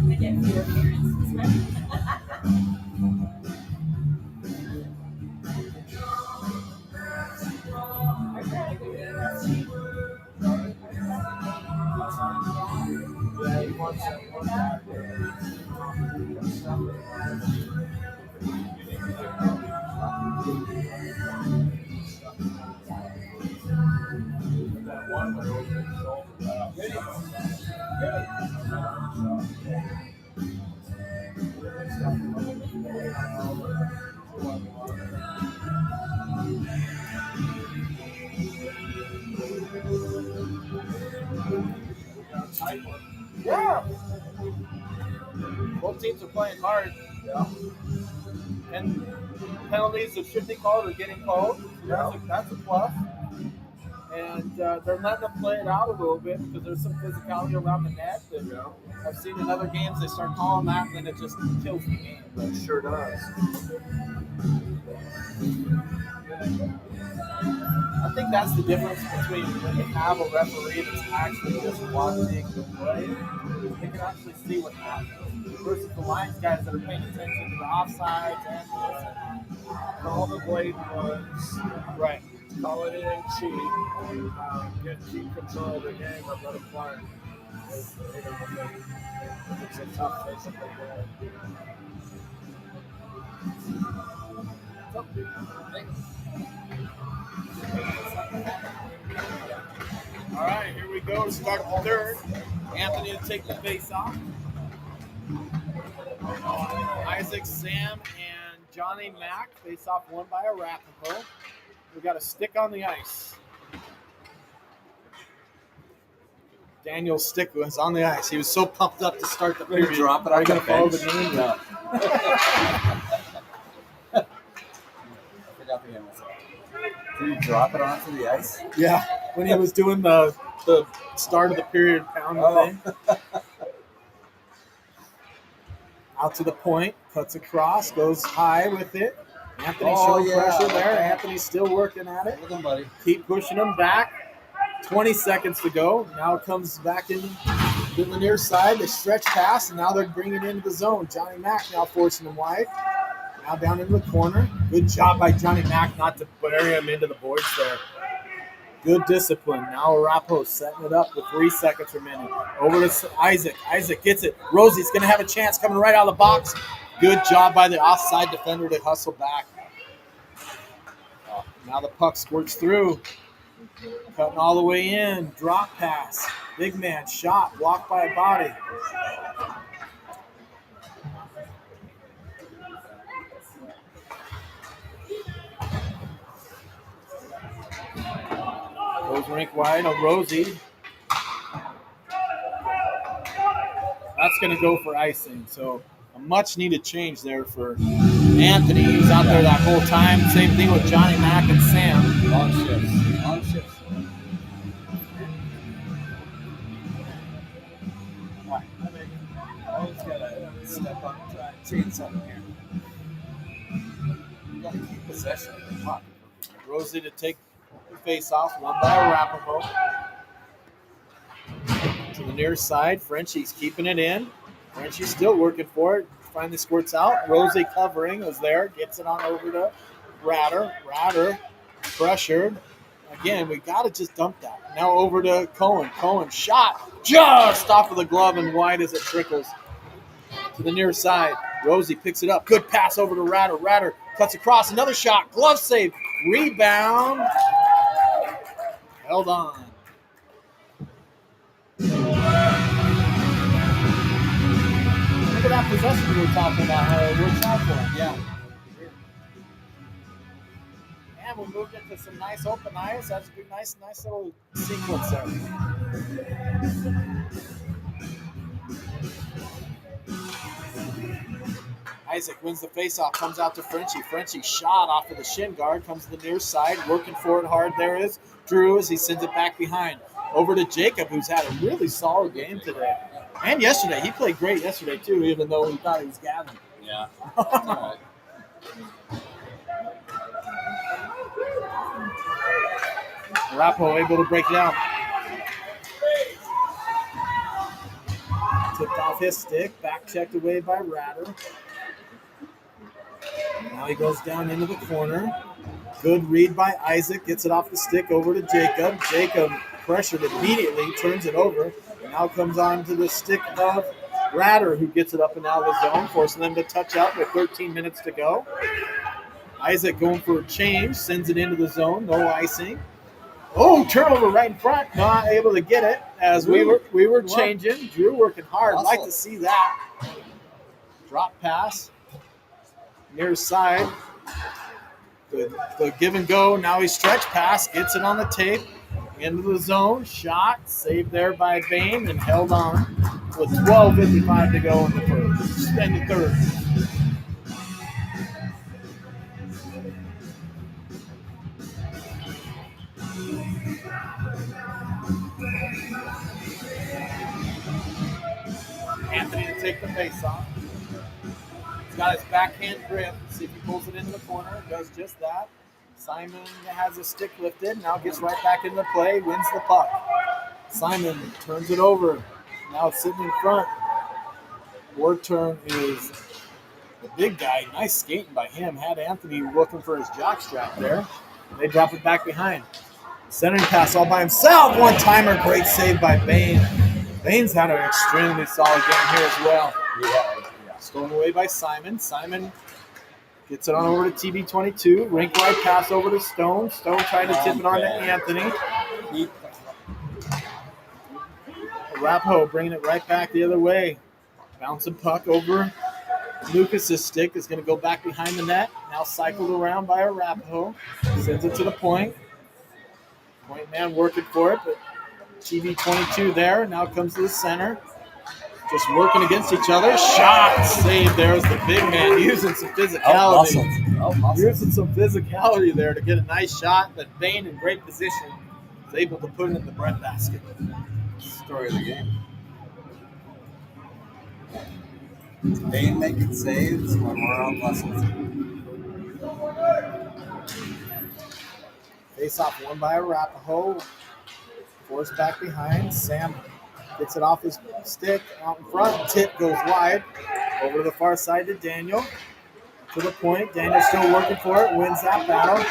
Speaker 1: we get fewer appearances, right?
Speaker 4: Yeah. Both teams are playing hard.
Speaker 3: Yeah.
Speaker 4: And penalties that should be called are getting called.
Speaker 3: Yeah.
Speaker 4: That's a plus. And they're letting them play it out a little bit because there's some physicality around the net. That I've seen in other games they start calling that and then it just kills the game.
Speaker 3: But it sure does.
Speaker 4: I think that's the difference between when you have a referee that's actually just watching the play. They can actually see what happens. Versus the lines guys that are paying attention to the offsides and this.
Speaker 5: Call the blade ones,
Speaker 4: Right.
Speaker 5: call it in cheap, get cheap control of the game and let it play. It's a tough physical game.
Speaker 4: All right, here we go to start the third. Anthony to take the face off. Isaac, Sam, and Johnny Mack face off one by Arapahoe. We got a stick on the ice. Daniel's stick was on the ice. He was so pumped up to start the period.
Speaker 3: Drop it
Speaker 4: Are
Speaker 3: on
Speaker 4: you going
Speaker 3: the
Speaker 4: to follow
Speaker 3: bench.
Speaker 4: the game?
Speaker 3: No. I forgot the game was up. Did you drop it onto the ice?
Speaker 4: Yeah, when he was doing the start of the period pound thing. Out to the point, cuts across, goes high with it. Anthony showing pressure there. Anthony's still working at it.
Speaker 3: Look at him, buddy.
Speaker 4: Keep pushing him back. 20 seconds to go. Now it comes back in to the near side. They stretch pass, and now they're bringing it into the zone. Johnny Mack now forcing him wide. Now down into the corner. Good job by Johnny Mack not to bury him into the boards there. Good discipline. Now Arapahoe setting it up with 3 seconds remaining. Over to Isaac. Isaac gets it. Rosie's going to have a chance coming right out of the box. Good job by the offside defender to hustle back. Now the puck squirts through. Cutting all the way in. Drop pass. Big man shot. Blocked by a body. goes rink wide. Rosie. That's going to go for icing. So a much needed change there for Anthony. He was out there that whole time. Same thing with Johnny Mack and Sam.
Speaker 3: Long shifts. Long shifts. All right. Always gotta step up and try and change something here. You gotta keep possession of the puck.
Speaker 4: Rosie to take the face off. One by Arapahoe. To the near side. Frenchie's keeping it in. Frenchie's still working for it. Finally squirts out. Rosie covering was there. Gets it on over to Ratter. Ratter pressured. Again, we got to just dump that. Now over to Cohen. Cohen shot just off of the glove and wide as it trickles. To the near side. Rosie picks it up. Good pass over to Ratter. Ratter cuts across. Another shot. Glove save. Rebound. Held on. Look at that possession we were talking about. How it works out for him. Yeah. And we moved into some nice open ice. That's a good, nice little sequence there. Isaac wins the faceoff, comes out to Frenchie. Frenchie shot off of the shin guard, comes to the near side, working for it hard. There is Drew as he sends it back behind. Over to Jacob, who's had a really solid game today. And yesterday. He played great yesterday, too, even though he thought he was Gavin.
Speaker 3: Yeah. All right.
Speaker 4: Arapahoe able to break it out. Tipped off his stick, back checked away by Ratter. Now he goes down into the corner. Good read by Isaac, gets it off the stick over to Jacob. Jacob pressured immediately, turns it over. Now comes on to the stick of Ratter, who gets it up and out of the zone, forcing them to touch out with 13 minutes to go. Isaac going for a change, sends it into the zone, no icing. Oh, turnover right in front, not able to get it as we were changing. Drew working hard,
Speaker 3: Awesome.
Speaker 4: like to see that. Drop pass, near side. The give and go, now he stretch pass, gets it on the tape, into the zone, shot, saved there by Bain and held on with 12:55 to go in the first, and the third. Anthony to take the face off. He's got his backhand grip. See if he pulls it into the corner. Does just that. Simon has a stick lifted. Now gets right back into play. Wins the puck. Simon turns it over. Now it's sitting in front. Ward turn is the big guy. Nice skating by him. Had Anthony looking for his jockstrap there. They drop it back behind. Centering pass all by himself. One-timer. Great save by Bain. Bain's had an extremely solid game here as well.
Speaker 3: Yeah.
Speaker 4: Stolen away by Simon. Simon gets it on over to TB22. Rink wide pass over to Stone. Stone trying to tip it on to Anthony. Arapahoe bringing it right back the other way. Bouncing puck over Lucas's stick is going to go back behind the net. Now cycled around by Arapahoe. Sends it to the point. Point man working for it, but TB22 there. Now comes to the center. Just working against each other. Shot saved there as the big man using some physicality. Using some physicality there to get a nice shot. But Bain in great position was able to put it in the breadbasket.
Speaker 3: Story of the game. Bain making saves when we're on lessons.
Speaker 4: Face off won by Arapahoe. Forced back behind. Sam gets it off his stick out in front. Tip goes wide. Over to the far side to Daniel. To the point. Daniel still working for it. Wins that battle.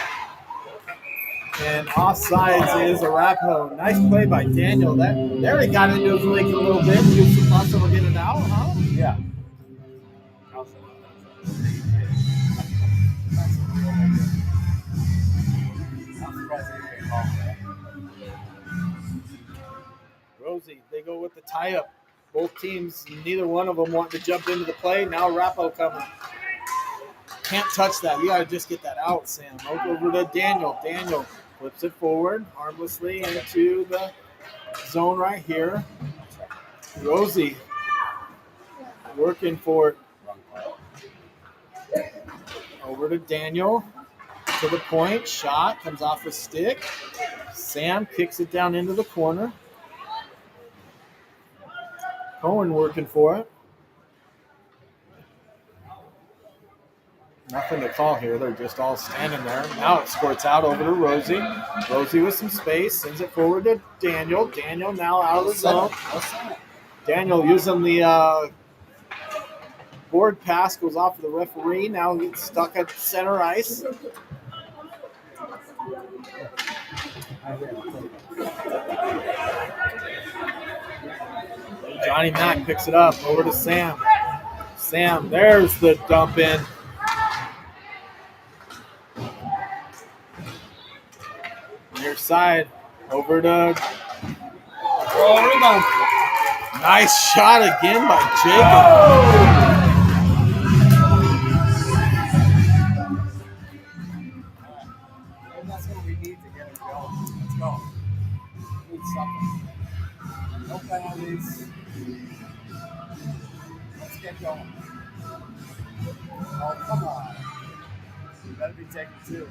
Speaker 4: And offsides is Arapahoe. Nice play by Daniel. There he got into his leg a little bit. Used some muscle to get it out, huh?
Speaker 3: Yeah.
Speaker 4: Rosie, they go with the tie-up. Both teams, neither one of them wanting to jump into the play. Now Arapahoe coming. Can't touch that. You got to just get that out, Sam. Over to Daniel. Daniel Flips it forward, harmlessly into the zone right here. Rosie working for it. Over to Daniel. To the point. Shot. Comes off the stick. Sam kicks it down into the corner. Cohen working for it. Nothing to call here. They're just all standing there. Now it squirts out over to Rosie. Rosie with some space. Sends it forward to Daniel. Daniel now out of the zone. Daniel using the board pass. Goes off of the referee. Now gets stuck at center ice. Johnny Mack picks it up. Over to Sam. Sam, there's the dump in. Near side, over to rebound. Nice shot again by Jacob.
Speaker 2: And that's what we need to get it going. Let's go. We need something. No penalties. Let's get going. Oh, come on. You better be taking two.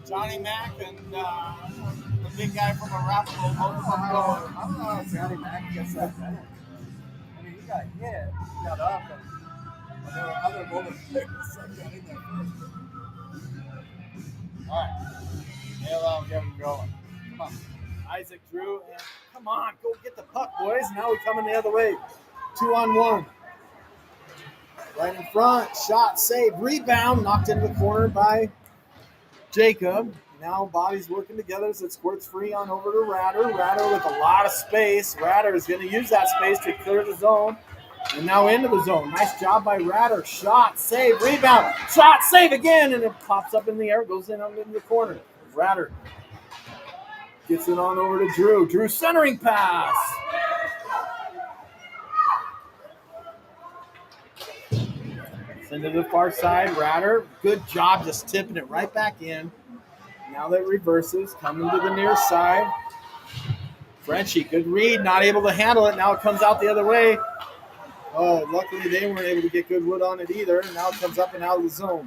Speaker 4: Johnny Mack and the big guy from Arapahoe both of them going.
Speaker 2: I don't know how Johnny Mack gets that penalty. I mean, he got hit, he got up, and there were other bullet players that got in there first. All right. Nail out, get him going. Come on.
Speaker 4: Isaac Drew, and come on, go get the puck, boys. Now we're coming the other way. 2-on-1. Right in front, shot, save, rebound, knocked into the corner by Jacob. Now bodies working together as it squirts free on over to Ratter. Ratter with a lot of space. Ratter is going to use that space to clear the zone. And now into the zone. Nice job by Ratter. Shot, save, rebound. Shot, save again. And it pops up in the air, goes in under the corner. Ratter gets it on over to Drew. Drew centering pass. Send it to the far side. Ratter, good job just tipping it right back in. Now that reverses, coming to the near side. Frenchie, good read, not able to handle it. Now it comes out the other way. Oh, luckily they weren't able to get good wood on it either. Now it comes up and out of the zone.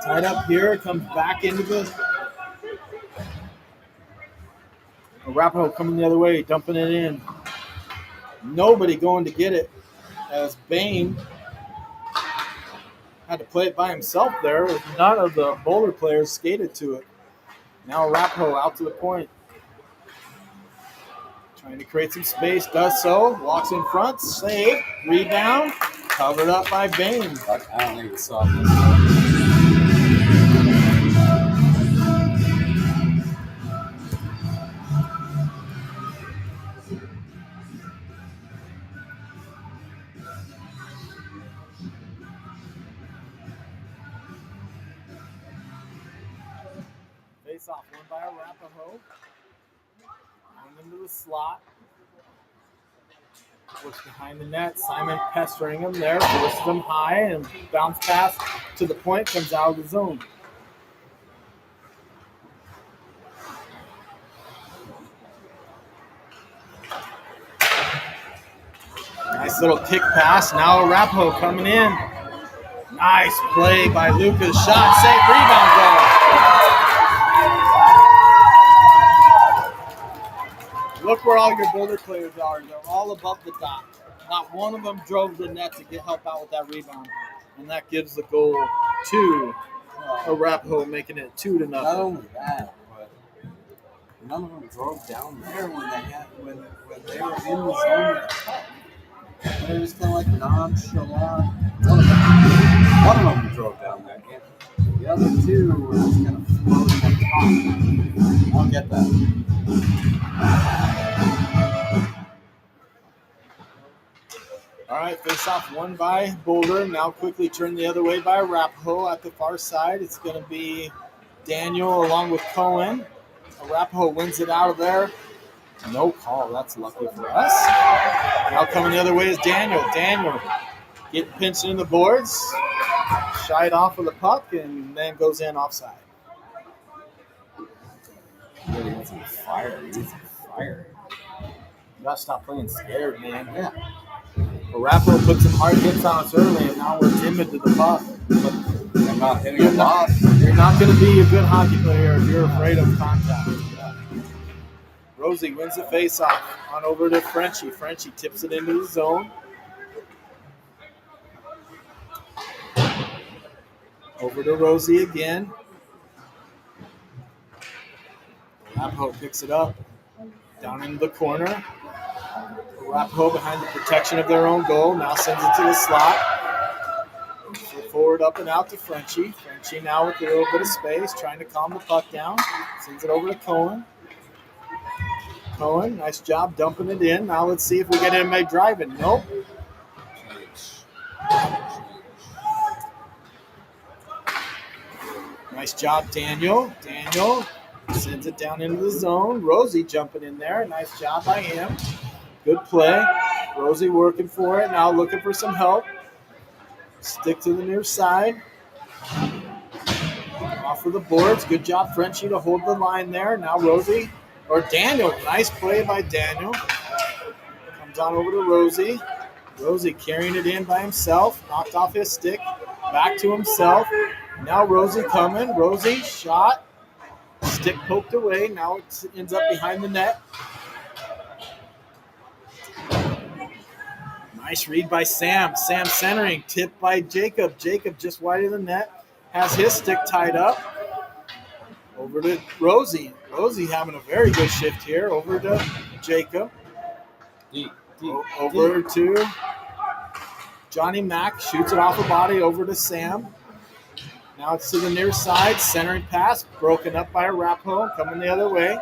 Speaker 4: Tied up here, comes back into the Arapahoe coming the other way, dumping it in. Nobody going to get it as Bain had to play it by himself there. None of the Boulder players skated to it. Now Arapahoe out to the point. Trying to create some space, does so. Walks in front, save, rebound, covered up by Bain.
Speaker 3: I don't think it's saw this.
Speaker 4: Face off, one by Arapahoe. Going into the slot. Looks behind the net. Simon pestering him there. Forces him high and bounce pass to the point. Comes out of the zone. Nice little kick pass. Now Arapahoe coming in. Nice play by Lucas. Shot, save, rebound goal. Look where all your Boulder players are. They're all above the dot. Not one of them drove the net to help out with that rebound. And that gives the goal to Arapahoe, making it 2-0.
Speaker 3: Not only that, but none of them drove down there when they were in the zone. They were just kind of like nonchalant. One of them drove down there. The other two were just kind of floating on top. I don't get that.
Speaker 4: All right, face off one by Boulder. Now quickly turned the other way by Arapahoe at the far side. It's going to be Daniel along with Cohen. Arapahoe wins it out of there. No call. That's lucky for us. Now coming the other way is Daniel. Daniel getting pinched in the boards. Shied off of the puck and then goes in offside.
Speaker 2: Really got some fire. He needs some fire.
Speaker 4: You gotta stop playing scared, man.
Speaker 2: Yeah.
Speaker 4: Arapahoe put some hard hits on us early, and now we're timid to the puck. But
Speaker 2: I'm not hitting a lot.
Speaker 4: you're not going to be a good hockey player if you're afraid of contact. Rosie wins the faceoff. On over to Frenchie. Frenchie tips it into the zone. Over to Rosie again. Arapahoe picks it up. Down into the corner. Arapahoe behind the protection of their own goal. Now sends it to the slot. Forward up and out to Frenchie. Frenchie now with a little bit of space, trying to calm the puck down. Sends it over to Cohen. Cohen, nice job dumping it in. Now let's see if we get anybody driving. Nope. Nice job, Daniel. Daniel sends it down into the zone. Rosie jumping in there. Nice job by him. Good play. Rosie working for it. Now looking for some help. Stick to the near side. Off of the boards. Good job, Frenchie, to hold the line there. Now Rosie, or Daniel. Nice play by Daniel. Comes on over to Rosie. Rosie carrying it in by himself. Knocked off his stick. Back to himself. Now Rosie coming. Rosie shot. Stick poked away. Now it ends up behind the net. Nice read by Sam. Sam centering. Tipped by Jacob. Jacob just wide of the net. Has his stick tied up. Over to Rosie. Rosie having a very good shift here. Over to Jacob. Over to Johnny Mack. Shoots it off a body. Over to Sam. Now it's to the near side. Centering pass. Broken up by Arapahoe. Coming the other way.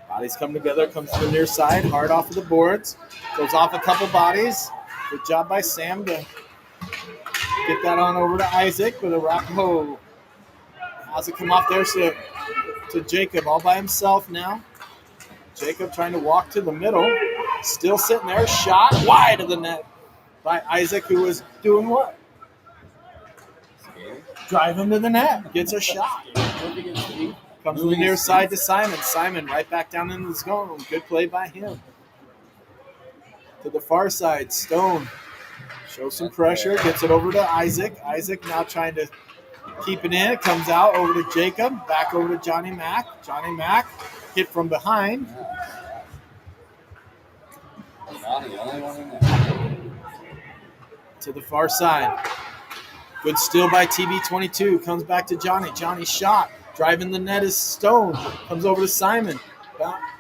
Speaker 4: Bodies come together, comes to the near side, hard off of the boards, goes off a couple bodies. Good job by Sam to get that on over to Isaac, but Arapahoe has it come off there to Jacob all by himself now. Jacob trying to walk to the middle, still sitting there, shot wide of the net by Isaac, who was doing what? Drive him to the net. Gets a shot. Comes to the near side to Simon. Simon right back down into the zone. Good play by him. To the far side, Stone shows some pressure. Gets it over to Isaac. Isaac now trying to keep it in. It comes out over to Jacob. Back over to Johnny Mack. Johnny Mack hit from behind. To the far side. Good steal by TB22. Comes back to Johnny. Johnny shot. Driving the net is Stone. Comes over to Simon.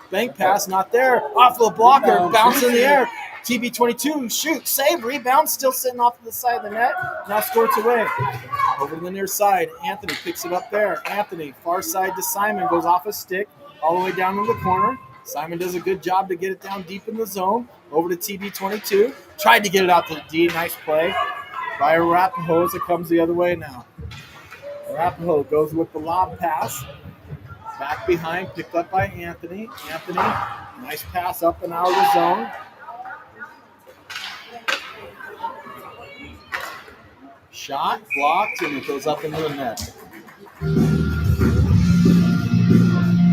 Speaker 4: Bank pass, not there. Off the blocker. Bounce in the air. TB22. Shoot. Save. Rebound. Still sitting off to the side of the net. Now squirts away. Over to the near side. Anthony picks it up there. Anthony. Far side to Simon. Goes off a stick. All the way down in the corner. Simon does a good job to get it down deep in the zone. Over to TB22. Tried to get it out to the D. Nice play by Arapahoe as it comes the other way now. Arapahoe goes with the lob pass. Back behind, picked up by Anthony. Anthony, nice pass up and out of the zone. Shot, blocked, and it goes up into the net.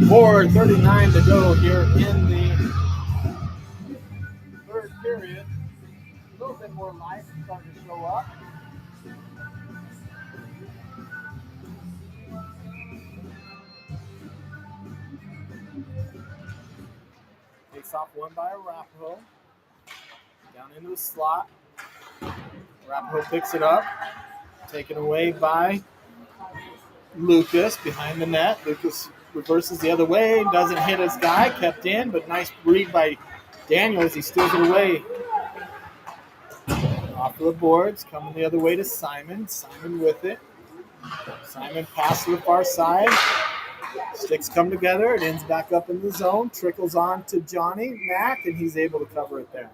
Speaker 4: 4:39 to go here in the third period. A little bit more life starting to show up. Face off one by Arapahoe. Down into the slot. Arapahoe picks it up. Taken away by Lucas behind the net. Lucas reverses the other way. Doesn't hit his guy. Kept in, but nice read by Daniel as he steals it away. Off of the boards. Coming the other way to Simon. Simon with it. Simon pass to the far side. Sticks come together. It ends back up in the zone. Trickles on to Johnny Mack, and he's able to cover it there.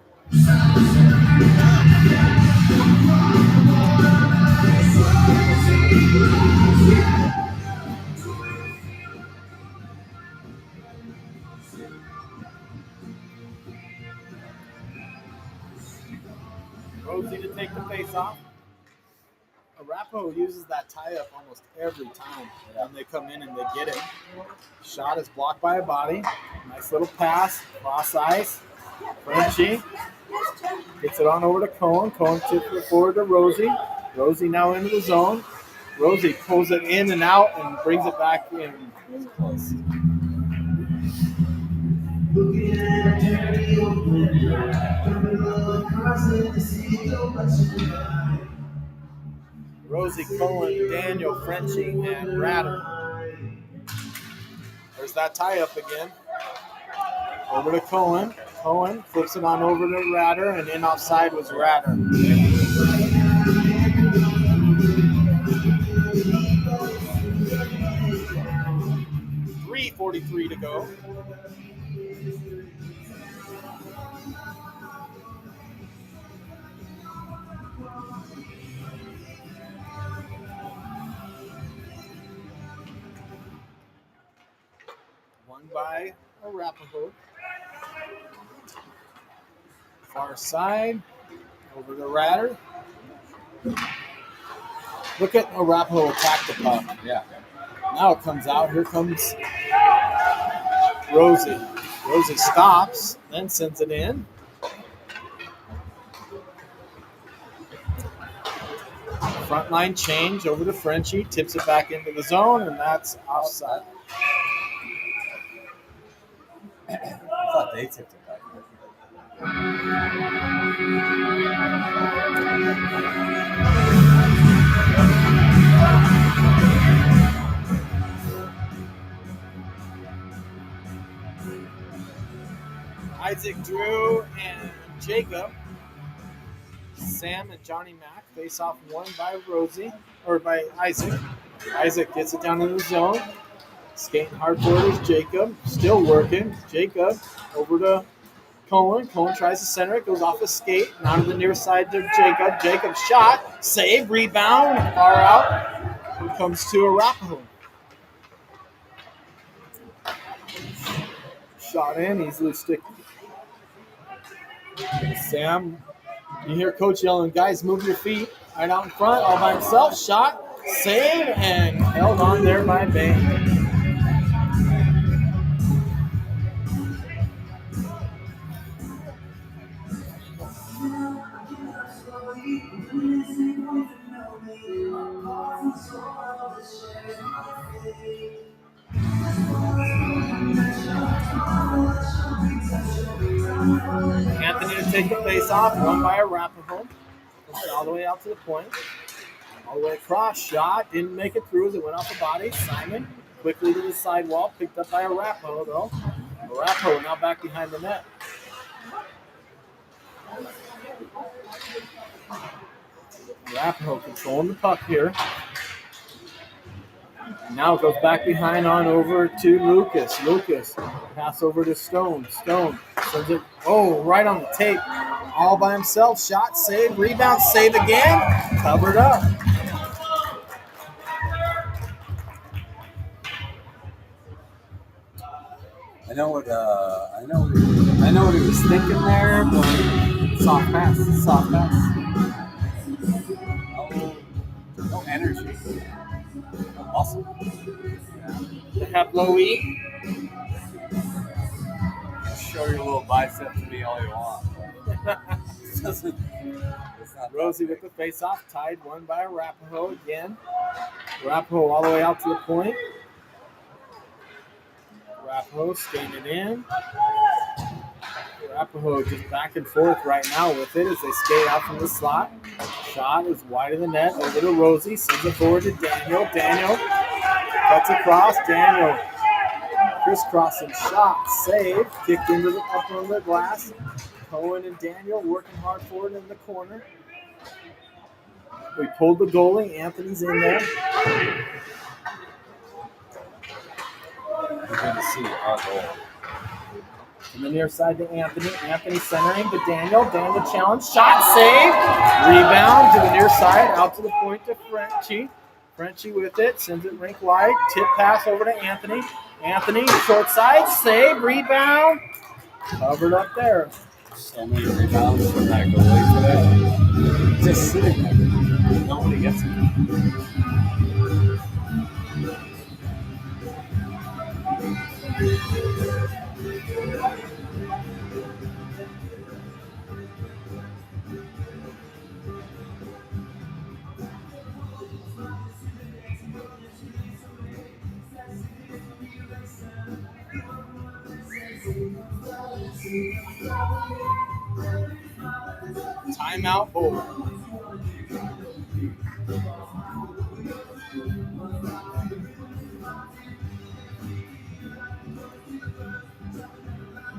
Speaker 4: Rosie to take the face off. Arapahoe uses that tie-up almost every time when they come in and they get it. Shot is blocked by a body. Nice little pass. Cross ice. Frenchie gets it on over to Cohen. Cohen tips it forward to Rosie. Rosie now into the zone. Rosie pulls it in and out and brings it back in. Close. Rosie, Cohen, Daniel, Frenchie, and Ratter. There's that tie-up again. Over to Cohen. Cohen flips it on over to Ratter, and in offside was Ratter. 3:43 to go. Won by Arapahoe. Far side. Over to Ratter. Look at Arapahoe attack the puck.
Speaker 2: Yeah.
Speaker 4: Now it comes out. Here comes Rosie. Rosie stops, then sends it in. Front line change over to Frenchie. Tips it back into the zone, and that's offside.
Speaker 2: I thought they tipped it back.
Speaker 4: Isaac Drew and Jacob. Sam and Johnny Mack face off one by Rosie, or by Isaac. Isaac gets it down in the zone. Skating hard forward is Jacob. Still working. Jacob over to Cohen. Cohen tries to center it. Goes off his skate. Now to the near side to Jacob. Jacob shot. Save. Rebound. Far out. Here comes to Arapahoe. Shot in. Easily stick. Sam, you hear Coach yelling, guys, move your feet. Right out in front, all by himself. Shot, save, and held on there by Bain. Anthony to take the face off, won by Arapahoe. All the way out to the point. All the way across, shot, didn't make it through as it went off the body. Simon quickly to the sidewall, picked up by Arapahoe though. Arapahoe now back behind the net. Arapahoe controlling the puck here. Now it goes back behind on over to Lucas. Lucas, pass over to Stone. Stone sends it, right on the tape. All by himself. Shot, save, rebound, save again. Covered up.
Speaker 2: I know what he was thinking there, but soft pass. No energy. No muscle.
Speaker 4: They have low E.
Speaker 2: Show your little bicep to me all you want.
Speaker 4: Rosie with the face-off, tied one by Arapahoe again. Arapahoe all the way out to the point. Arapahoe skating it in. Arapahoe just back and forth right now with it as they skate out from the slot. Shot is wide of the net over to Rosie. Sends it forward to Daniel. Daniel cuts across. Daniel crisscrossing shot. Save. Kicked into the upper of the glass. Cohen and Daniel working hard forward in the corner. We pulled the goalie. Anthony's in there.
Speaker 3: good to see our goal.
Speaker 4: From the near side to Anthony. Anthony centering to Daniel. Daniel challenge. Shot save. Rebound to the near side. Out to the point to Frenchie. Frenchie with it. Sends it rink wide. Tip pass over to Anthony. Anthony, short side. Save. Rebound. Covered up there.
Speaker 2: So many rebounds from that goalie today. Just sitting there. Nobody gets it.
Speaker 4: Timeout Boulder.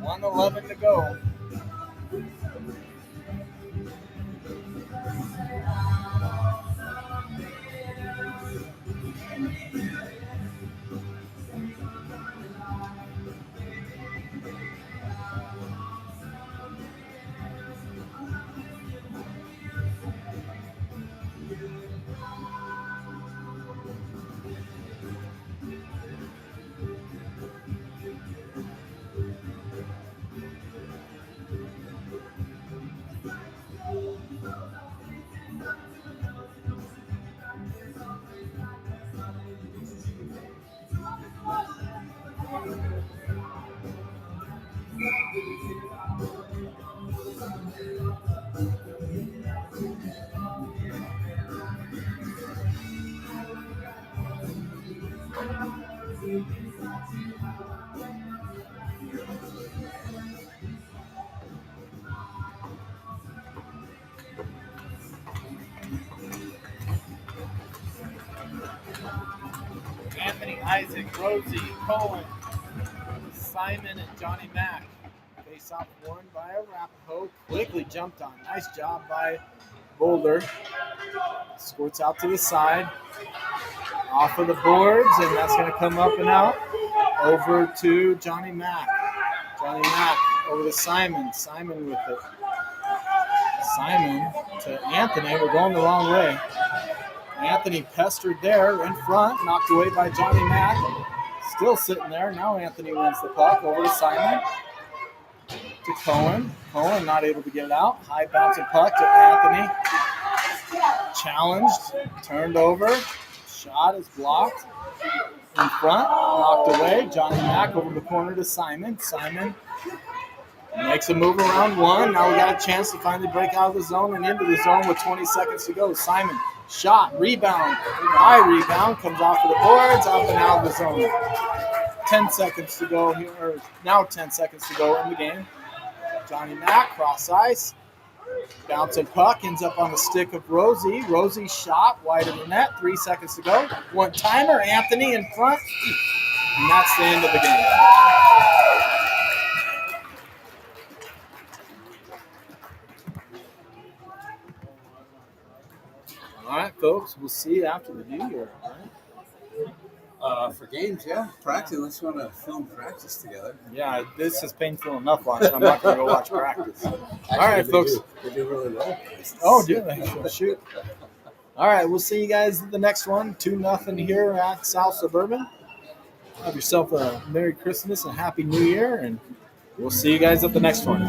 Speaker 4: $1:11 to go. Anthony, Isaac, Rosie, Cohen, Simon, and Johnny Mack. Face off won by Arapahoe. Quickly jumped on. Nice job by Boulder. Squirts out to the side. Off of the boards, and that's going to come up and out. Over to Johnny Mack. Johnny Mack over to Simon. Simon with it. Simon to Anthony. We're going the wrong way. Anthony pestered there in front, knocked away by Johnny Mack. Still sitting there. Now Anthony wins the puck. Over to Simon. To Cohen. Cohen not able to get it out. High bouncing puck to Anthony. Challenged. Turned over. Shot is blocked. In front. Knocked away. Johnny Mack over the corner to Simon. Simon makes a move around one. Now we got a chance to finally break out of the zone and into the zone with 20 seconds to go. Simon. Shot, rebound, high rebound, comes off of the boards, up and out of the zone. 10 seconds to go here, or now 10 seconds to go in the game. Johnny Mack, cross ice, bouncing puck, ends up on the stick of Rosie. Rosie shot, wide of the net, 3 seconds to go. One timer, Anthony in front, and that's the end of the game. All right, folks, we'll see you after the New Year. All right?
Speaker 2: For games, yeah. Practice. Let's want to film practice together.
Speaker 4: Yeah, this is painful enough watching. I'm not going to go watch practice. All right, folks.
Speaker 2: They do really well.
Speaker 4: Oh, do they? Shoot. All right, we'll see you guys at the next one. 2-0 here at South Suburban. Have yourself a Merry Christmas and Happy New Year, and we'll see you guys at the next one.